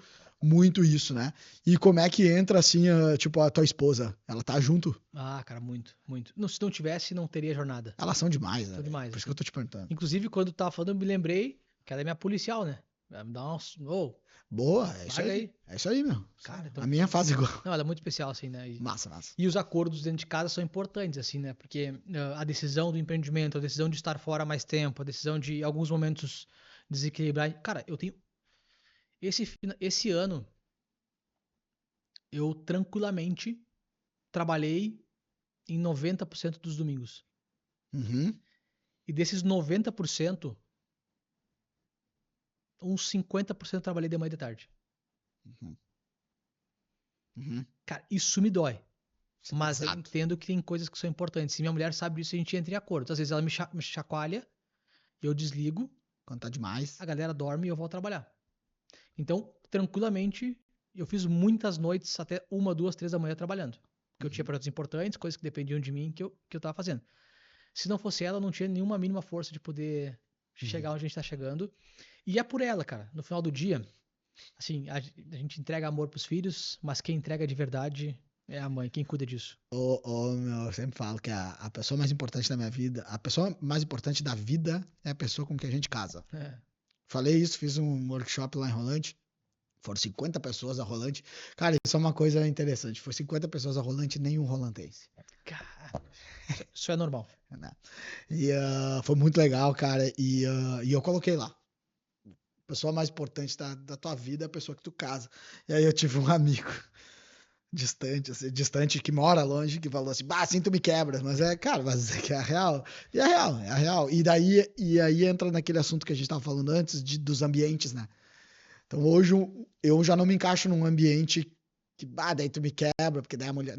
isso, né? E como é que entra, assim, tipo, a tua esposa? Ela tá junto? Ah, cara, muito, muito. Não, se não tivesse, não teria jornada. Elas são demais, né? São demais, Por isso que assim. eu tô te perguntando. Inclusive, quando tu tava falando, eu me lembrei que ela é minha policial, né? Vai me dar uns... Ô, Boa, é isso larga aí. aí. É isso aí, meu. Cara, A então... minha faz igual. Não, ela é muito especial, assim, né? Massa, massa. E os acordos dentro de casa são importantes, assim, né? Porque a decisão do empreendimento, a decisão de estar fora mais tempo, a decisão de, em alguns momentos, desequilibrar. Cara, eu tenho... Esse ano, eu tranquilamente trabalhei em 90% dos domingos. Uhum. E desses 90%, uns 50% eu trabalhei de manhã e de tarde. Uhum. Uhum. Cara, isso me dói. Mas eu Exato. entendo que tem coisas que são importantes. Se minha mulher sabe disso, a gente entra em acordo. Às vezes ela me chacoalha, eu desligo, Quando tá demais. a galera dorme e eu vou trabalhar. Então, tranquilamente, eu fiz muitas noites até 1, 2, 3 da manhã trabalhando. Porque eu tinha projetos importantes, coisas que dependiam de mim que eu tava fazendo. Se não fosse ela, eu não tinha nenhuma mínima força de poder chegar onde a gente tá chegando. E é por ela, cara. No final do dia, assim, a gente entrega amor pros filhos, mas quem entrega de verdade é a mãe, quem cuida disso. Meu, eu sempre falo que a pessoa mais importante da minha vida, a pessoa mais importante da vida é a pessoa com quem a gente casa. É. Falei isso, fiz um workshop lá em Rolante. Foram 50 pessoas a Rolante. Cara, isso é uma coisa interessante. Foi 50 pessoas a Rolante, nenhum rolantense. Cara, isso é normal. Né? E foi muito legal, cara. E eu coloquei lá. A pessoa mais importante da tua vida é a pessoa que tu casa. E aí eu tive um amigo distante, assim, distante, que mora longe, que falou assim, bah, assim tu me quebra. Mas cara, mas é que é a real. E é real, é a real. E aí entra naquele assunto que a gente tava falando antes, dos ambientes, né? Então hoje eu já não me encaixo num ambiente que, daí tu me quebra, porque daí a mulher.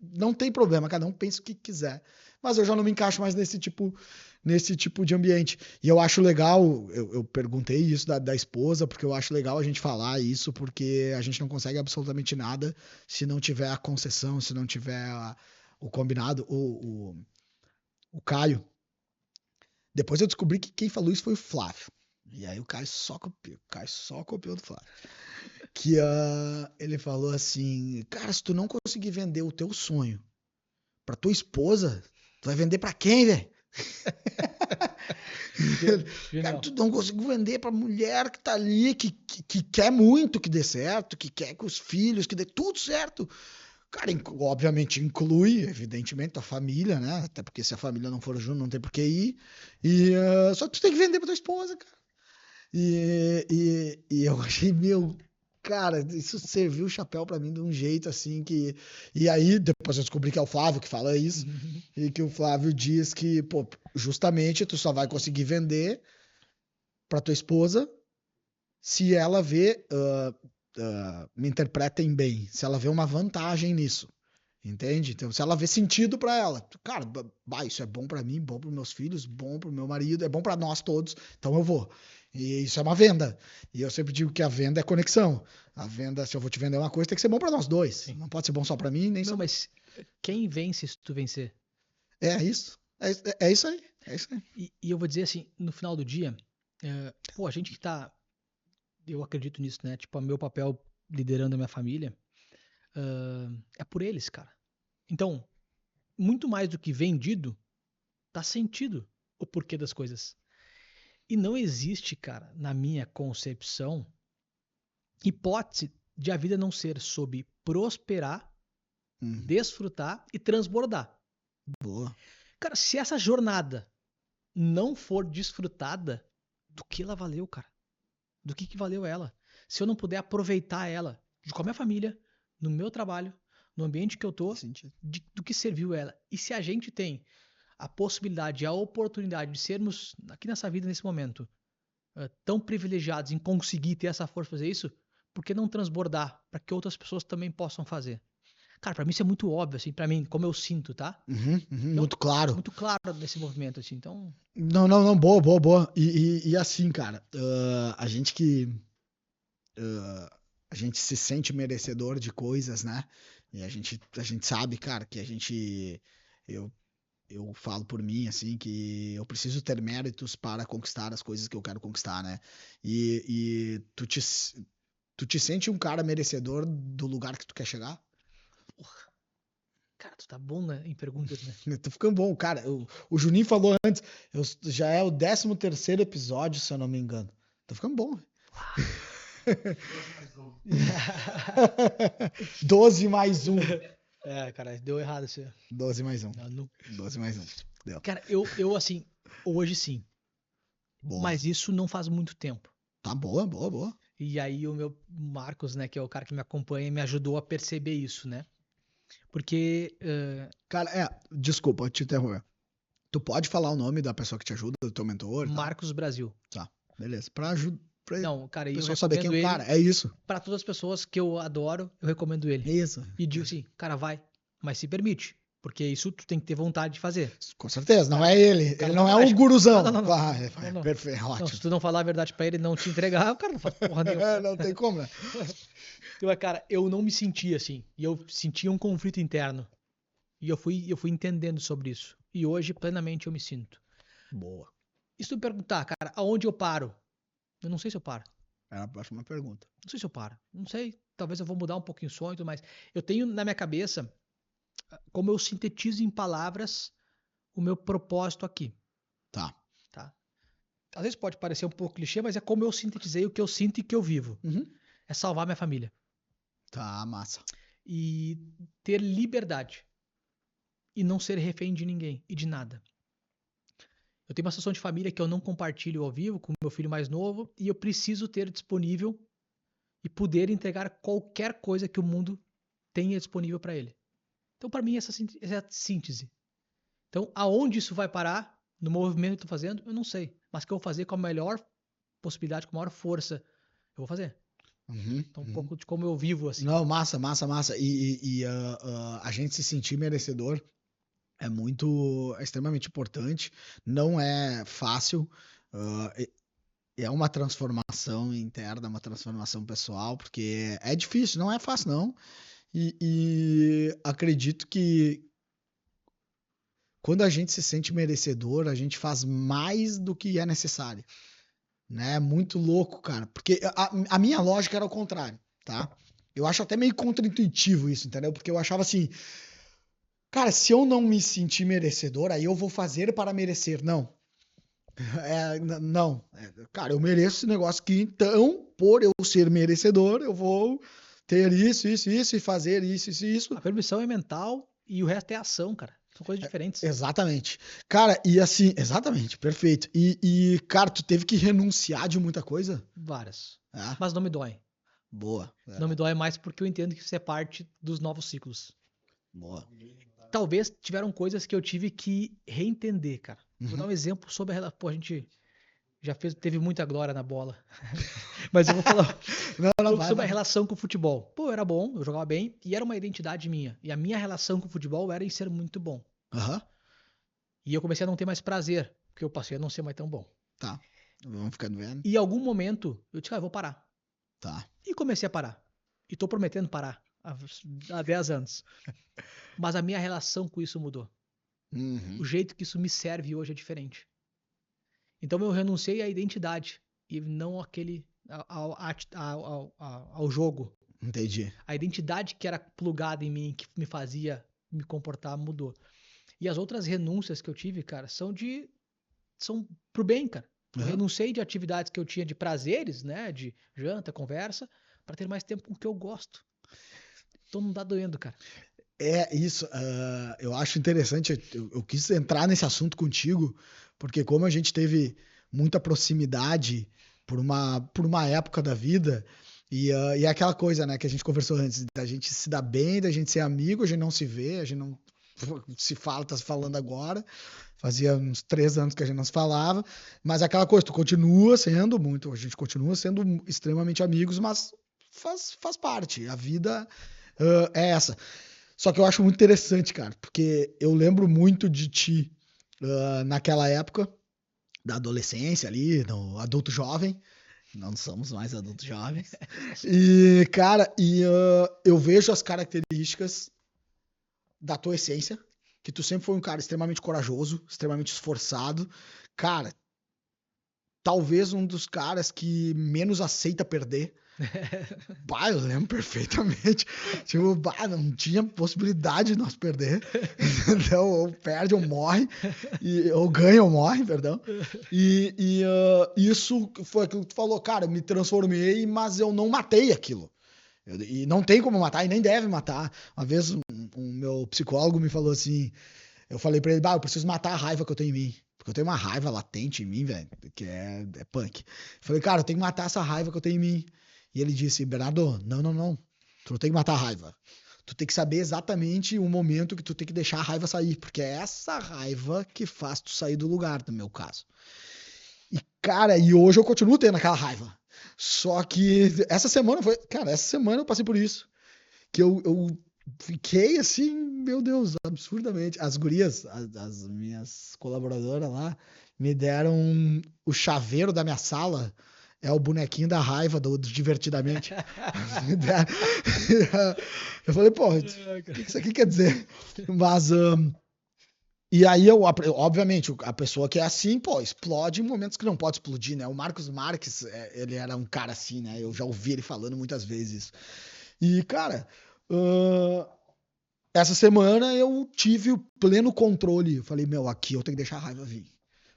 Não tem problema, cada um pensa o que quiser. Mas eu já não me encaixo mais nesse tipo de ambiente. E eu acho legal, eu perguntei isso da esposa, porque eu acho legal a gente falar isso, porque a gente não consegue absolutamente nada se não tiver a concessão, se não tiver o combinado. O Caio. Depois eu descobri que quem falou isso foi o Flávio. E aí o Caio só copiou do Flávio. Que ele falou assim, cara, se tu não conseguir vender o teu sonho pra tua esposa, tu vai vender pra quem, velho? Cara, tu não conseguiu vender pra mulher que tá ali, que quer muito que dê certo, que quer que os filhos, que dê tudo certo. Cara, obviamente inclui, evidentemente, a família, né? Até porque se a família não for junto, não tem por que ir. E só que tu tem que vender pra tua esposa, cara. E eu achei, meu, cara, isso serviu o chapéu pra mim de um jeito assim que. E aí, depois eu descobri que é o Flávio que fala isso, e que o Flávio diz que, pô, justamente tu só vai conseguir vender pra tua esposa se ela vê, me interpretem bem, se ela vê uma vantagem nisso. Entende? Então, se ela vê sentido pra ela, cara, isso é bom pra mim, bom pros meus filhos, bom pro meu marido, é bom pra nós todos, então eu vou. E isso é uma venda. E eu sempre digo que a venda é conexão. A venda, se eu vou te vender uma coisa, tem que ser bom pra nós dois. Sim. Não pode ser bom só pra mim, nem Não, só. mas quem vence se tu vencer? É isso. É isso aí. É isso aí. E eu vou dizer assim, no final do dia, pô, a gente que tá. Eu acredito nisso, né? Tipo, o meu papel liderando a minha família. é por eles, cara. Então, muito mais do que vendido, tá sentido o porquê das coisas. E não existe, cara, na minha concepção, hipótese de a vida não ser sobre prosperar, desfrutar e transbordar. Boa. Cara, se essa jornada não for desfrutada, do que ela valeu, cara? Do que valeu ela? Se eu não puder aproveitar ela com a minha família, no meu trabalho, no ambiente que eu tô, do que serviu ela? E se a gente tem a possibilidade, a oportunidade de sermos, aqui nessa vida, nesse momento, tão privilegiados em conseguir ter essa força de fazer isso, por que não transbordar para que outras pessoas também possam fazer? Cara, pra mim isso é muito óbvio, assim, pra mim, como eu sinto, tá? Então, muito claro. muito claro nesse movimento, assim, então... Não, boa. E assim, cara, a gente a gente se sente merecedor de coisas, né? E a gente sabe, cara, que eu falo por mim, assim, que eu preciso ter méritos para conquistar as coisas que eu quero conquistar, né? E tu te sente um cara merecedor do lugar que tu quer chegar? Cara, tu tá bom, né, em perguntas, né? Tô ficando bom, cara. O Juninho falou antes, já é o 13º episódio, se eu não me engano. Tô ficando bom. 12 mais 1. Cara, deu errado isso. 12 mais 1. Não. 12 mais 1. Deu. Cara, eu assim, hoje sim. Boa. Mas isso não faz muito tempo. Tá boa. E aí o meu Marcos, né, que é o cara que me acompanha, me ajudou a perceber isso, né? Porque... Cara, desculpa, eu te interromper. Tu pode falar o nome da pessoa que te ajuda, do teu mentor? Marcos Brasil. Tá, beleza. Pra ajudar. Não, cara, O eu pessoal saber quem é o recomendo cara, é isso. Pra todas as pessoas que eu adoro, eu recomendo ele. É isso. E digo assim, cara, vai, mas se permite. Porque isso tu tem que ter vontade de fazer. Com certeza, não é ele. Ele não é um mágico. guruzão. Não. Não. Perfeito, ótimo. Não, se tu não falar a verdade pra ele e não te entregar, o cara não faz porra nenhuma. Não tem como, né? Então, cara, eu não me sentia assim. E eu sentia um conflito interno. E eu fui entendendo sobre isso. E hoje, plenamente, eu me sinto. Boa. E se tu me perguntar, cara, aonde eu paro? Eu não sei se eu paro. Era a próxima pergunta. Não sei se eu paro. Não sei. Talvez eu vou mudar um pouquinho o sonho, mas eu tenho na minha cabeça como eu sintetizo em palavras o meu propósito aqui. Tá. Às vezes pode parecer um pouco clichê, mas é como eu sintetizei o que eu sinto e que eu vivo. É salvar minha família. Tá, massa. E ter liberdade. E não ser refém de ninguém e de nada. Eu tenho uma situação de família que eu não compartilho ao vivo com o meu filho mais novo e eu preciso ter disponível e poder entregar qualquer coisa que o mundo tenha disponível para ele. Então, para mim, essa é a síntese. Então, aonde isso vai parar, no movimento que eu estou fazendo, eu não sei. Mas que eu vou fazer com a melhor possibilidade, com a maior força, eu vou fazer. Então, um pouco de como eu vivo, assim. Não, massa. E a gente se sentir merecedor é extremamente importante. Não é fácil. É uma transformação interna, uma transformação pessoal, porque é difícil, não é fácil, não. E acredito que quando a gente se sente merecedor, a gente faz mais do que é necessário. Né? Muito louco, cara. Porque a minha lógica era o contrário, tá? Eu acho até meio contraintuitivo isso, entendeu? Porque eu achava assim, cara, se eu não me sentir merecedor, aí eu vou fazer para merecer. Não. Não. Cara, eu mereço esse negócio aqui, então, por eu ser merecedor, eu vou ter isso, e fazer isso. A permissão é mental e o resto é ação, cara. São coisas diferentes. Exatamente. Cara, e assim, exatamente, perfeito. Cara, tu teve que renunciar de muita coisa? Várias. É. Mas não me dói. Boa. Não me dói mais porque eu entendo que isso é parte dos novos ciclos. Boa. Talvez tiveram coisas que eu tive que reentender, cara. Vou dar um exemplo sobre a... Pô, a gente já teve muita glória na bola. Mas eu vou falar sobre a relação com o futebol. Pô, eu era bom, eu jogava bem e era uma identidade minha. E a minha relação com o futebol era em ser muito bom. E eu comecei a não ter mais prazer, porque eu passei a não ser mais tão bom. Tá, vamos ficando vendo. E em algum momento eu disse, eu vou parar. Tá. E comecei a parar. E tô prometendo parar há 10 anos. Mas a minha relação com isso mudou. O jeito que isso me serve hoje é diferente. Então eu renunciei à identidade e não ao jogo. Entendi. A identidade que era plugada em mim, que me fazia me comportar, mudou. E as outras renúncias que eu tive, cara, são pro bem, cara. Eu Aham. renunciei de atividades que eu tinha de prazeres, né? De janta, conversa, pra ter mais tempo com o que eu gosto. Então não tá doendo, cara. É isso, eu acho interessante, eu quis entrar nesse assunto contigo, porque como a gente teve muita proximidade por uma época da vida, e é aquela coisa, né, que a gente conversou antes, da gente se dar bem, da gente ser amigo, a gente não se vê, a gente não se fala, tá se falando agora, fazia uns 3 anos que a gente não se falava, mas é aquela coisa, tu continua sendo muito, a gente continua sendo extremamente amigos, mas faz parte, a vida é essa. Só que eu acho muito interessante, cara, porque eu lembro muito de ti naquela época da adolescência ali, no adulto jovem. Não somos mais adultos jovens. E, cara, eu vejo as características da tua essência, que tu sempre foi um cara extremamente corajoso, extremamente esforçado. Cara, talvez um dos caras que menos aceita perder. Bah, eu lembro perfeitamente. Tipo, bah, não tinha possibilidade de nós perder. Entendeu? Ou perde ou morre. Ou ganha ou morre, perdão. Isso foi aquilo que tu falou, cara, eu me transformei, mas eu não matei aquilo. E não tem como matar, e nem deve matar. Uma vez um meu psicólogo me falou assim, eu falei pra ele, bah, eu preciso matar a raiva que eu tenho em mim. Porque eu tenho uma raiva latente em mim, velho, que é punk. Eu falei, cara, eu tenho que matar essa raiva que eu tenho em mim. E ele disse, Bernardo, não. Tu não tem que matar a raiva. Tu tem que saber exatamente o momento que tu tem que deixar a raiva sair. Porque é essa raiva que faz tu sair do lugar, no meu caso. E, cara, e hoje eu continuo tendo aquela raiva. Só que essa semana foi... Cara, essa semana eu passei por isso. Que eu fiquei assim, meu Deus, absurdamente. As gurias, as minhas colaboradoras lá, me deram o chaveiro da minha sala. É o bonequinho da raiva do Divertidamente. Me deram. Eu falei, pô, o que isso aqui quer dizer? Mas, e aí obviamente, a pessoa que é assim, pô, explode em momentos que não pode explodir, né? O Marcos Marques, ele era um cara assim, né? Eu já ouvi ele falando muitas vezes. E, cara, essa semana eu tive o pleno controle. Eu falei, meu, aqui eu tenho que deixar a raiva vir.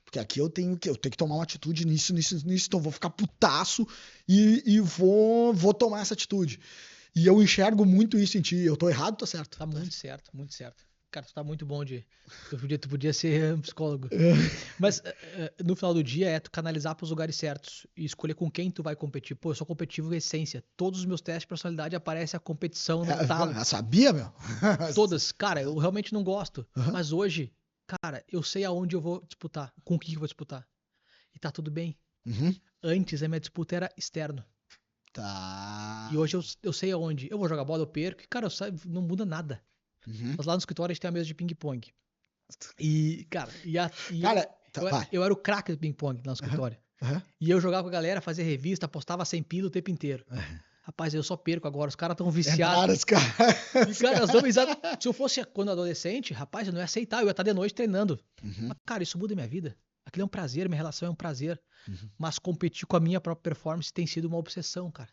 Porque aqui eu tenho que tomar uma atitude nisso. Então eu vou ficar putaço e vou tomar essa atitude. E eu enxergo muito isso em ti. Eu tô errado, tô certo. Tá muito certo, muito certo. Cara, tu tá muito bom de. Tu podia ser um psicólogo. Mas no final do dia é tu canalizar pros lugares certos e escolher com quem tu vai competir. Pô, eu sou competitivo em essência. Todos os meus testes de personalidade aparece a competição no talo. Eu sabia, meu? Todas. Cara, eu realmente não gosto. Uhum. Mas hoje, cara, eu sei aonde eu vou disputar, com quem eu vou disputar. E tá tudo bem. Uhum. Antes a minha disputa era externo. Tá. E hoje eu sei aonde. Eu vou jogar bola, eu perco. E, cara, não muda nada. Uhum. Mas lá no escritório a gente tem a mesa de ping-pong. E, cara, Cara, tá, vai. eu era o craque do ping-pong lá no escritório. Uhum. E eu jogava com a galera, fazia revista, postava 100 pila o tempo inteiro. Rapaz, eu só perco agora. Os caras tão viciados. Entraram os E, cara, nós damos risada. Se eu fosse quando adolescente, rapaz, eu não ia aceitar. Eu ia estar de noite treinando. Uhum. Mas, cara, isso muda minha vida. Aquilo é um prazer, minha relação é um prazer. Uhum. Mas competir com a minha própria performance tem sido uma obsessão, cara.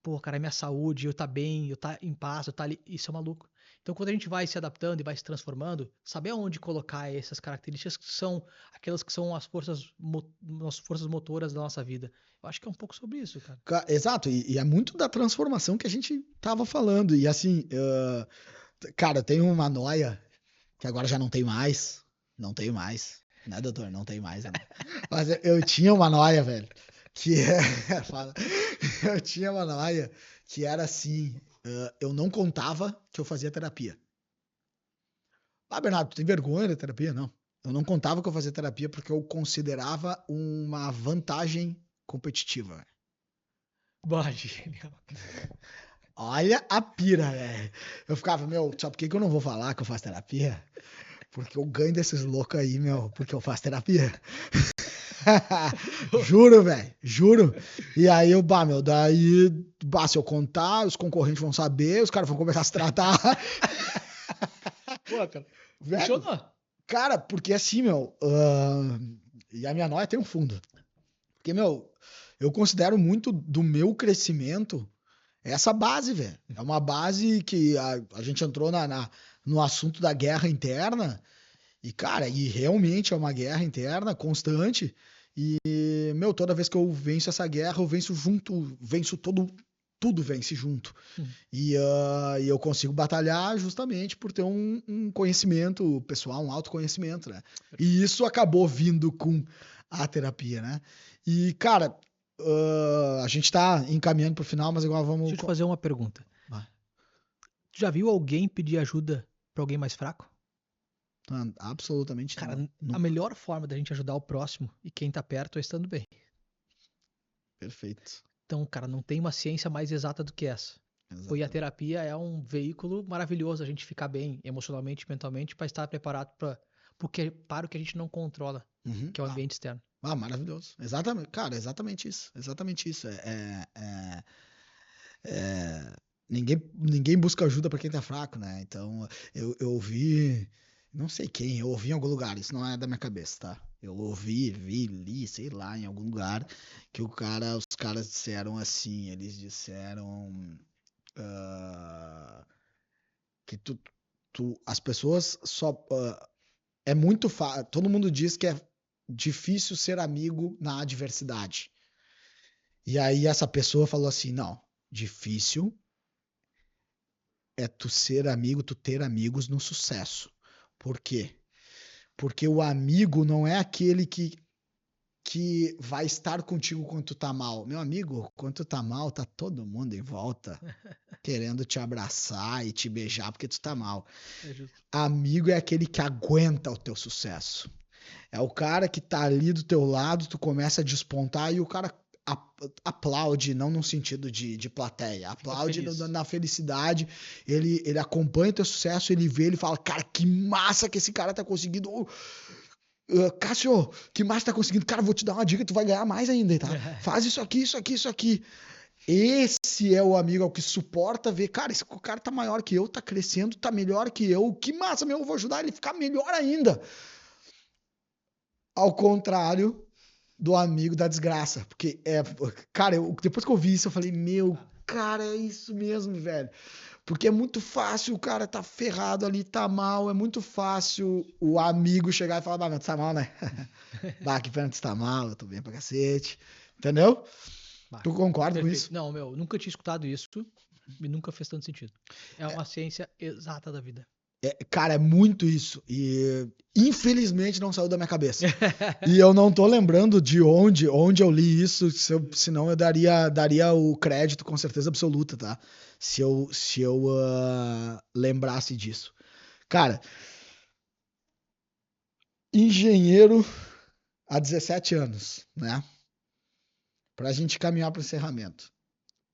Pô, cara, é minha saúde, eu tá bem, eu tá em paz, eu tá ali. Isso é maluco. Então, quando a gente vai se adaptando e vai se transformando, saber aonde colocar essas características que são aquelas que são as forças motoras da nossa vida. Eu acho que é um pouco sobre isso, cara. Exato, e é muito da transformação que a gente tava falando. E assim, cara, eu tenho uma noia que agora já não tenho mais. Não tenho mais. Né, doutor? Não tenho mais. Né? Mas eu tinha uma noia, velho. Que eu tinha uma noia que era assim. Eu não contava que eu fazia terapia. Ah, Bernardo, tu tem vergonha da terapia? Não. Eu não contava que eu fazia terapia porque eu considerava uma vantagem competitiva. Bah, genial. Olha a pira, velho. Eu ficava, meu, sabe por que eu não vou falar que eu faço terapia? Porque eu ganho desses loucos aí, meu, porque eu faço terapia. Juro, velho, juro. E aí se eu contar, os concorrentes vão saber, os caras vão começar a se tratar. Pô, cara, Velho, funcionou. cara, porque assim, meu, e a minha noia tem um fundo. Porque, meu, eu considero muito do meu crescimento Essa base, velho. É uma base que a gente entrou no assunto da guerra interna. E, cara, e realmente é uma guerra interna constante. E, meu, toda vez que eu venço essa guerra, eu venço junto, venço tudo vence junto. E eu consigo batalhar justamente por ter um conhecimento pessoal, um autoconhecimento, né? E isso acabou vindo com a terapia, né? E, cara, a gente tá encaminhando pro final, mas agora vamos... Deixa eu te fazer uma pergunta. Vai. Tu já viu alguém pedir ajuda pra alguém mais fraco? Absolutamente Cara, não. a melhor forma da gente ajudar o próximo e quem tá perto é estando bem. Perfeito. Então, cara, não tem uma ciência mais exata do que essa. E a Exatamente. terapia é um veículo maravilhoso a gente ficar bem emocionalmente, mentalmente, para estar preparado para o que a gente não controla, Uhum. que é o ambiente externo. Maravilhoso. Exatamente, cara, exatamente isso. Exatamente isso. Ninguém busca ajuda pra quem tá fraco, né? Então, eu ouvi, não sei quem, eu ouvi em algum lugar, isso não é da minha cabeça, tá? Eu ouvi, li, sei lá, em algum lugar, que os caras disseram assim, eles disseram que as pessoas só, é muito fácil, todo mundo diz que é difícil ser amigo na adversidade. E aí essa pessoa falou assim, não, difícil é tu ser amigo, tu ter amigos no sucesso. Por quê? Porque o amigo não é aquele que vai estar contigo quando tu tá mal. Meu amigo, quando tu tá mal, tá todo mundo em volta querendo te abraçar e te beijar porque tu tá mal. É justo. Amigo é aquele que aguenta o teu sucesso. É o cara que tá ali do teu lado, tu começa a despontar e o cara aplaude, não no sentido de plateia, aplaude na felicidade, ele acompanha o teu sucesso, ele vê, ele fala, cara, que massa que esse cara tá conseguindo. Cássio, que massa tá conseguindo. Cara, vou te dar uma dica, tu vai ganhar mais ainda, tá? Faz isso aqui, isso aqui, isso aqui. Esse é o amigo que suporta ver, cara, esse cara tá maior que eu, tá crescendo, tá melhor que eu. Que massa, meu, eu vou ajudar ele a ficar melhor ainda. Ao contrário do amigo da desgraça. Porque, cara, depois que eu vi isso, eu falei, meu, cara, é isso mesmo, velho. Porque é muito fácil o cara tá ferrado ali, tá mal, é muito fácil o amigo chegar e falar, bah, mas tu tá mal, né? Bah, que pena que tu tá mal, eu tô bem pra cacete. Entendeu? Tu concorda com isso? Não, meu, nunca tinha escutado isso e nunca fez tanto sentido. É uma ciência exata da vida. Cara, é muito isso. E infelizmente não saiu da minha cabeça. E eu não tô lembrando de onde eu li isso, senão eu daria o crédito com certeza absoluta, tá? Se eu lembrasse disso. Cara, engenheiro há 17 anos, né? Pra gente caminhar pro encerramento.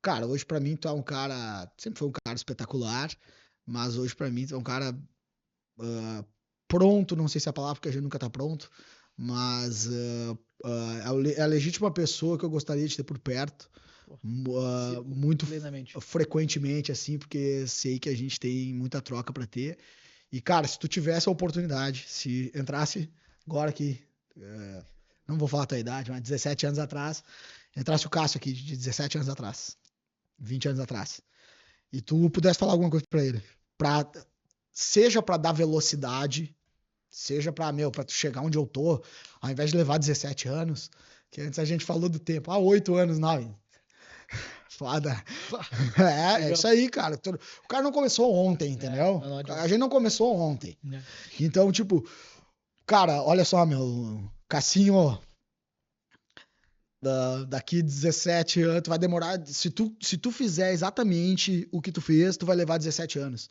Cara, hoje pra mim tu é um cara, sempre foi um cara espetacular, mas hoje pra mim tu é um cara pronto, não sei se é a palavra, porque a gente nunca tá pronto, mas é a legítima pessoa que eu gostaria de ter por perto, muito plenamente. frequentemente, assim, porque sei que a gente tem muita troca pra ter. E, cara, se tu tivesse a oportunidade, se entrasse agora aqui, não vou falar a tua idade, mas 17 anos atrás, entrasse o Cássio aqui de 17 anos atrás, 20 anos atrás, e tu pudesse falar alguma coisa pra ele, seja pra dar velocidade, seja pra tu chegar onde eu tô, ao invés de levar 17 anos, que antes a gente falou do tempo, 8 anos, 9. Foda. É isso aí, cara. O cara não começou ontem, entendeu? A gente não começou ontem. Então, tipo, cara, olha só, meu, Cassinho, daqui 17 anos, tu vai demorar, se tu fizer exatamente o que tu fez, tu vai levar 17 anos.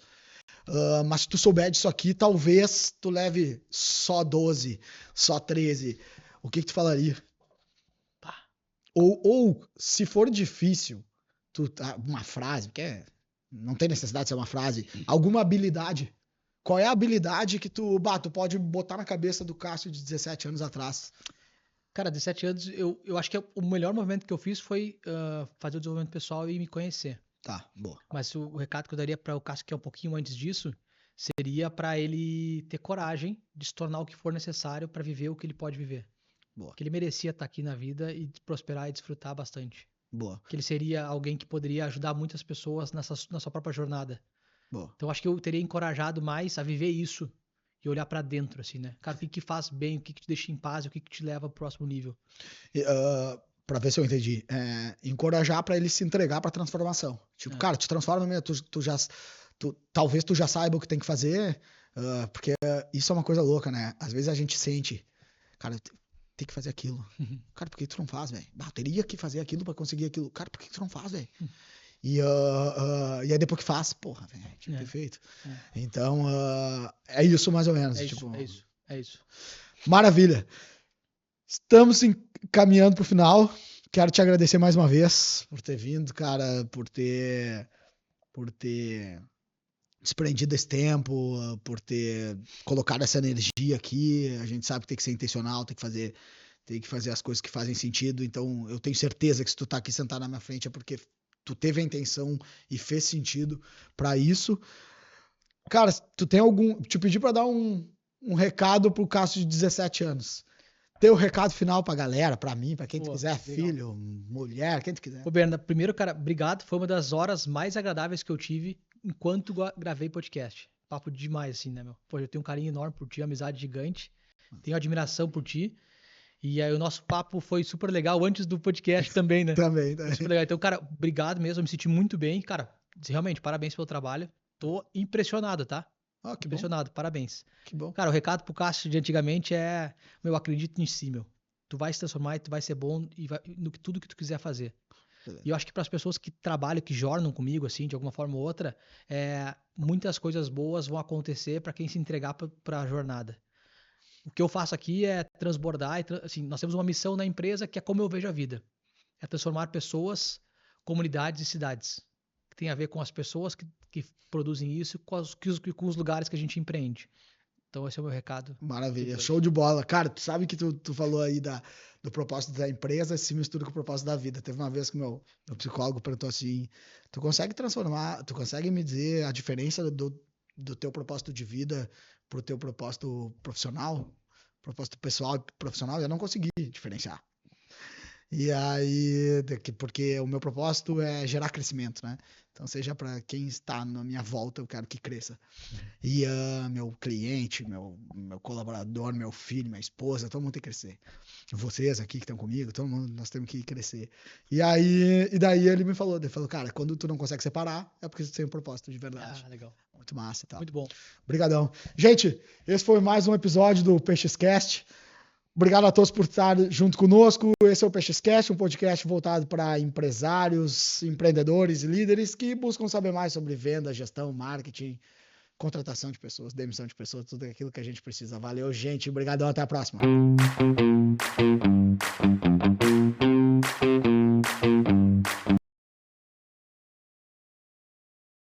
Mas se tu souber disso aqui, talvez tu leve só 12, só 13. O que tu falaria? Ou se for difícil, uma frase, porque não tem necessidade de ser uma frase, alguma habilidade. Qual é a habilidade que tu pode botar na cabeça do Cássio de 17 anos atrás? Cara, 17 anos, eu acho que o melhor movimento que eu fiz foi fazer o desenvolvimento pessoal e me conhecer. Tá, boa. Mas o recado que eu daria para o Cássio, que é um pouquinho antes disso, seria para ele ter coragem de se tornar o que for necessário para viver o que ele pode viver. Boa. Que ele merecia estar aqui na vida e prosperar e desfrutar bastante. Boa. Que ele seria alguém que poderia ajudar muitas pessoas na sua própria jornada. Boa. Então, acho que eu teria encorajado mais a viver isso e olhar pra dentro, assim, né? Cara, o que faz bem, o que te deixa em paz, o que te leva pro próximo nível. Pra ver se eu entendi. Encorajar pra ele se entregar pra transformação. Tipo, cara, te transforma mesmo. Talvez tu já saiba o que tem que fazer, porque isso é uma coisa louca, né? Às vezes a gente sente, cara, tem que fazer aquilo. Cara, por que tu não faz, velho? Eu teria que fazer aquilo pra conseguir aquilo. Cara, por que tu não faz, velho? E aí depois que faz, porra, velho, perfeito. Então, é isso mais ou menos. É isso. Maravilha. Estamos caminhando pro final. Quero te agradecer mais uma vez por ter vindo, cara, por ter desprendido esse tempo, por ter colocado essa energia aqui. A gente sabe que tem que ser intencional, tem que fazer as coisas que fazem sentido. Então, eu tenho certeza que se tu tá aqui sentado na minha frente é porque tu teve a intenção e fez sentido pra isso. Cara, tu tem te pedi pra dar um recado pro Cássio de 17 anos. Teu recado final pra galera, pra mim, pra quem tu quiser, legal. Filho, mulher, quem tu quiser. Ô, Bernardo, primeiro, cara, obrigado. Foi uma das horas mais agradáveis que eu tive enquanto gravei podcast. Papo demais, assim, né, meu? Pô, eu tenho um carinho enorme por ti, amizade gigante. Tenho admiração por ti. E aí o nosso papo foi super legal antes do podcast também, né? Também. Foi super legal. Então, cara, obrigado mesmo. Eu me senti muito bem. Cara, realmente, parabéns pelo trabalho. Tô impressionado, tá? Que impressionado, bom. Parabéns. Que bom. Cara, o recado pro Cássio de antigamente é, meu, acredita em si, meu. Tu vai se transformar e tu vai ser bom no tudo que tu quiser fazer. E eu acho que para as pessoas que trabalham, que jornam comigo, assim, de alguma forma ou outra, muitas coisas boas vão acontecer para quem se entregar para a jornada. O que eu faço aqui é transbordar, assim, nós temos uma missão na empresa que é como eu vejo a vida. É transformar pessoas, comunidades e cidades. Que tem a ver com as pessoas que produzem isso com os lugares que a gente empreende. Então esse é o meu recado. Maravilha, show de bola. Cara, tu sabe que tu falou aí do propósito da empresa, se mistura com o propósito da vida. Teve uma vez que meu psicólogo perguntou assim, tu consegue me dizer a diferença do teu propósito de vida pro teu propósito profissional? Propósito pessoal e profissional? Eu não consegui diferenciar. E aí, porque o meu propósito é gerar crescimento, né? Então, seja para quem está na minha volta, eu quero que cresça. E meu cliente, meu colaborador, meu filho, minha esposa, todo mundo tem que crescer. Vocês aqui que estão comigo, todo mundo, nós temos que crescer. E daí ele falou, cara, quando tu não consegue separar, é porque tu tem um propósito de verdade. Legal. Muito massa e tal. Muito bom. Obrigadão. Gente, esse foi mais um episódio do PeixesCast. Obrigado a todos por estar junto conosco. Esse é o PeixesCast, um podcast voltado para empresários, empreendedores e líderes que buscam saber mais sobre venda, gestão, marketing, contratação de pessoas, demissão de pessoas, tudo aquilo que a gente precisa. Valeu, gente. Obrigadão. Até a próxima.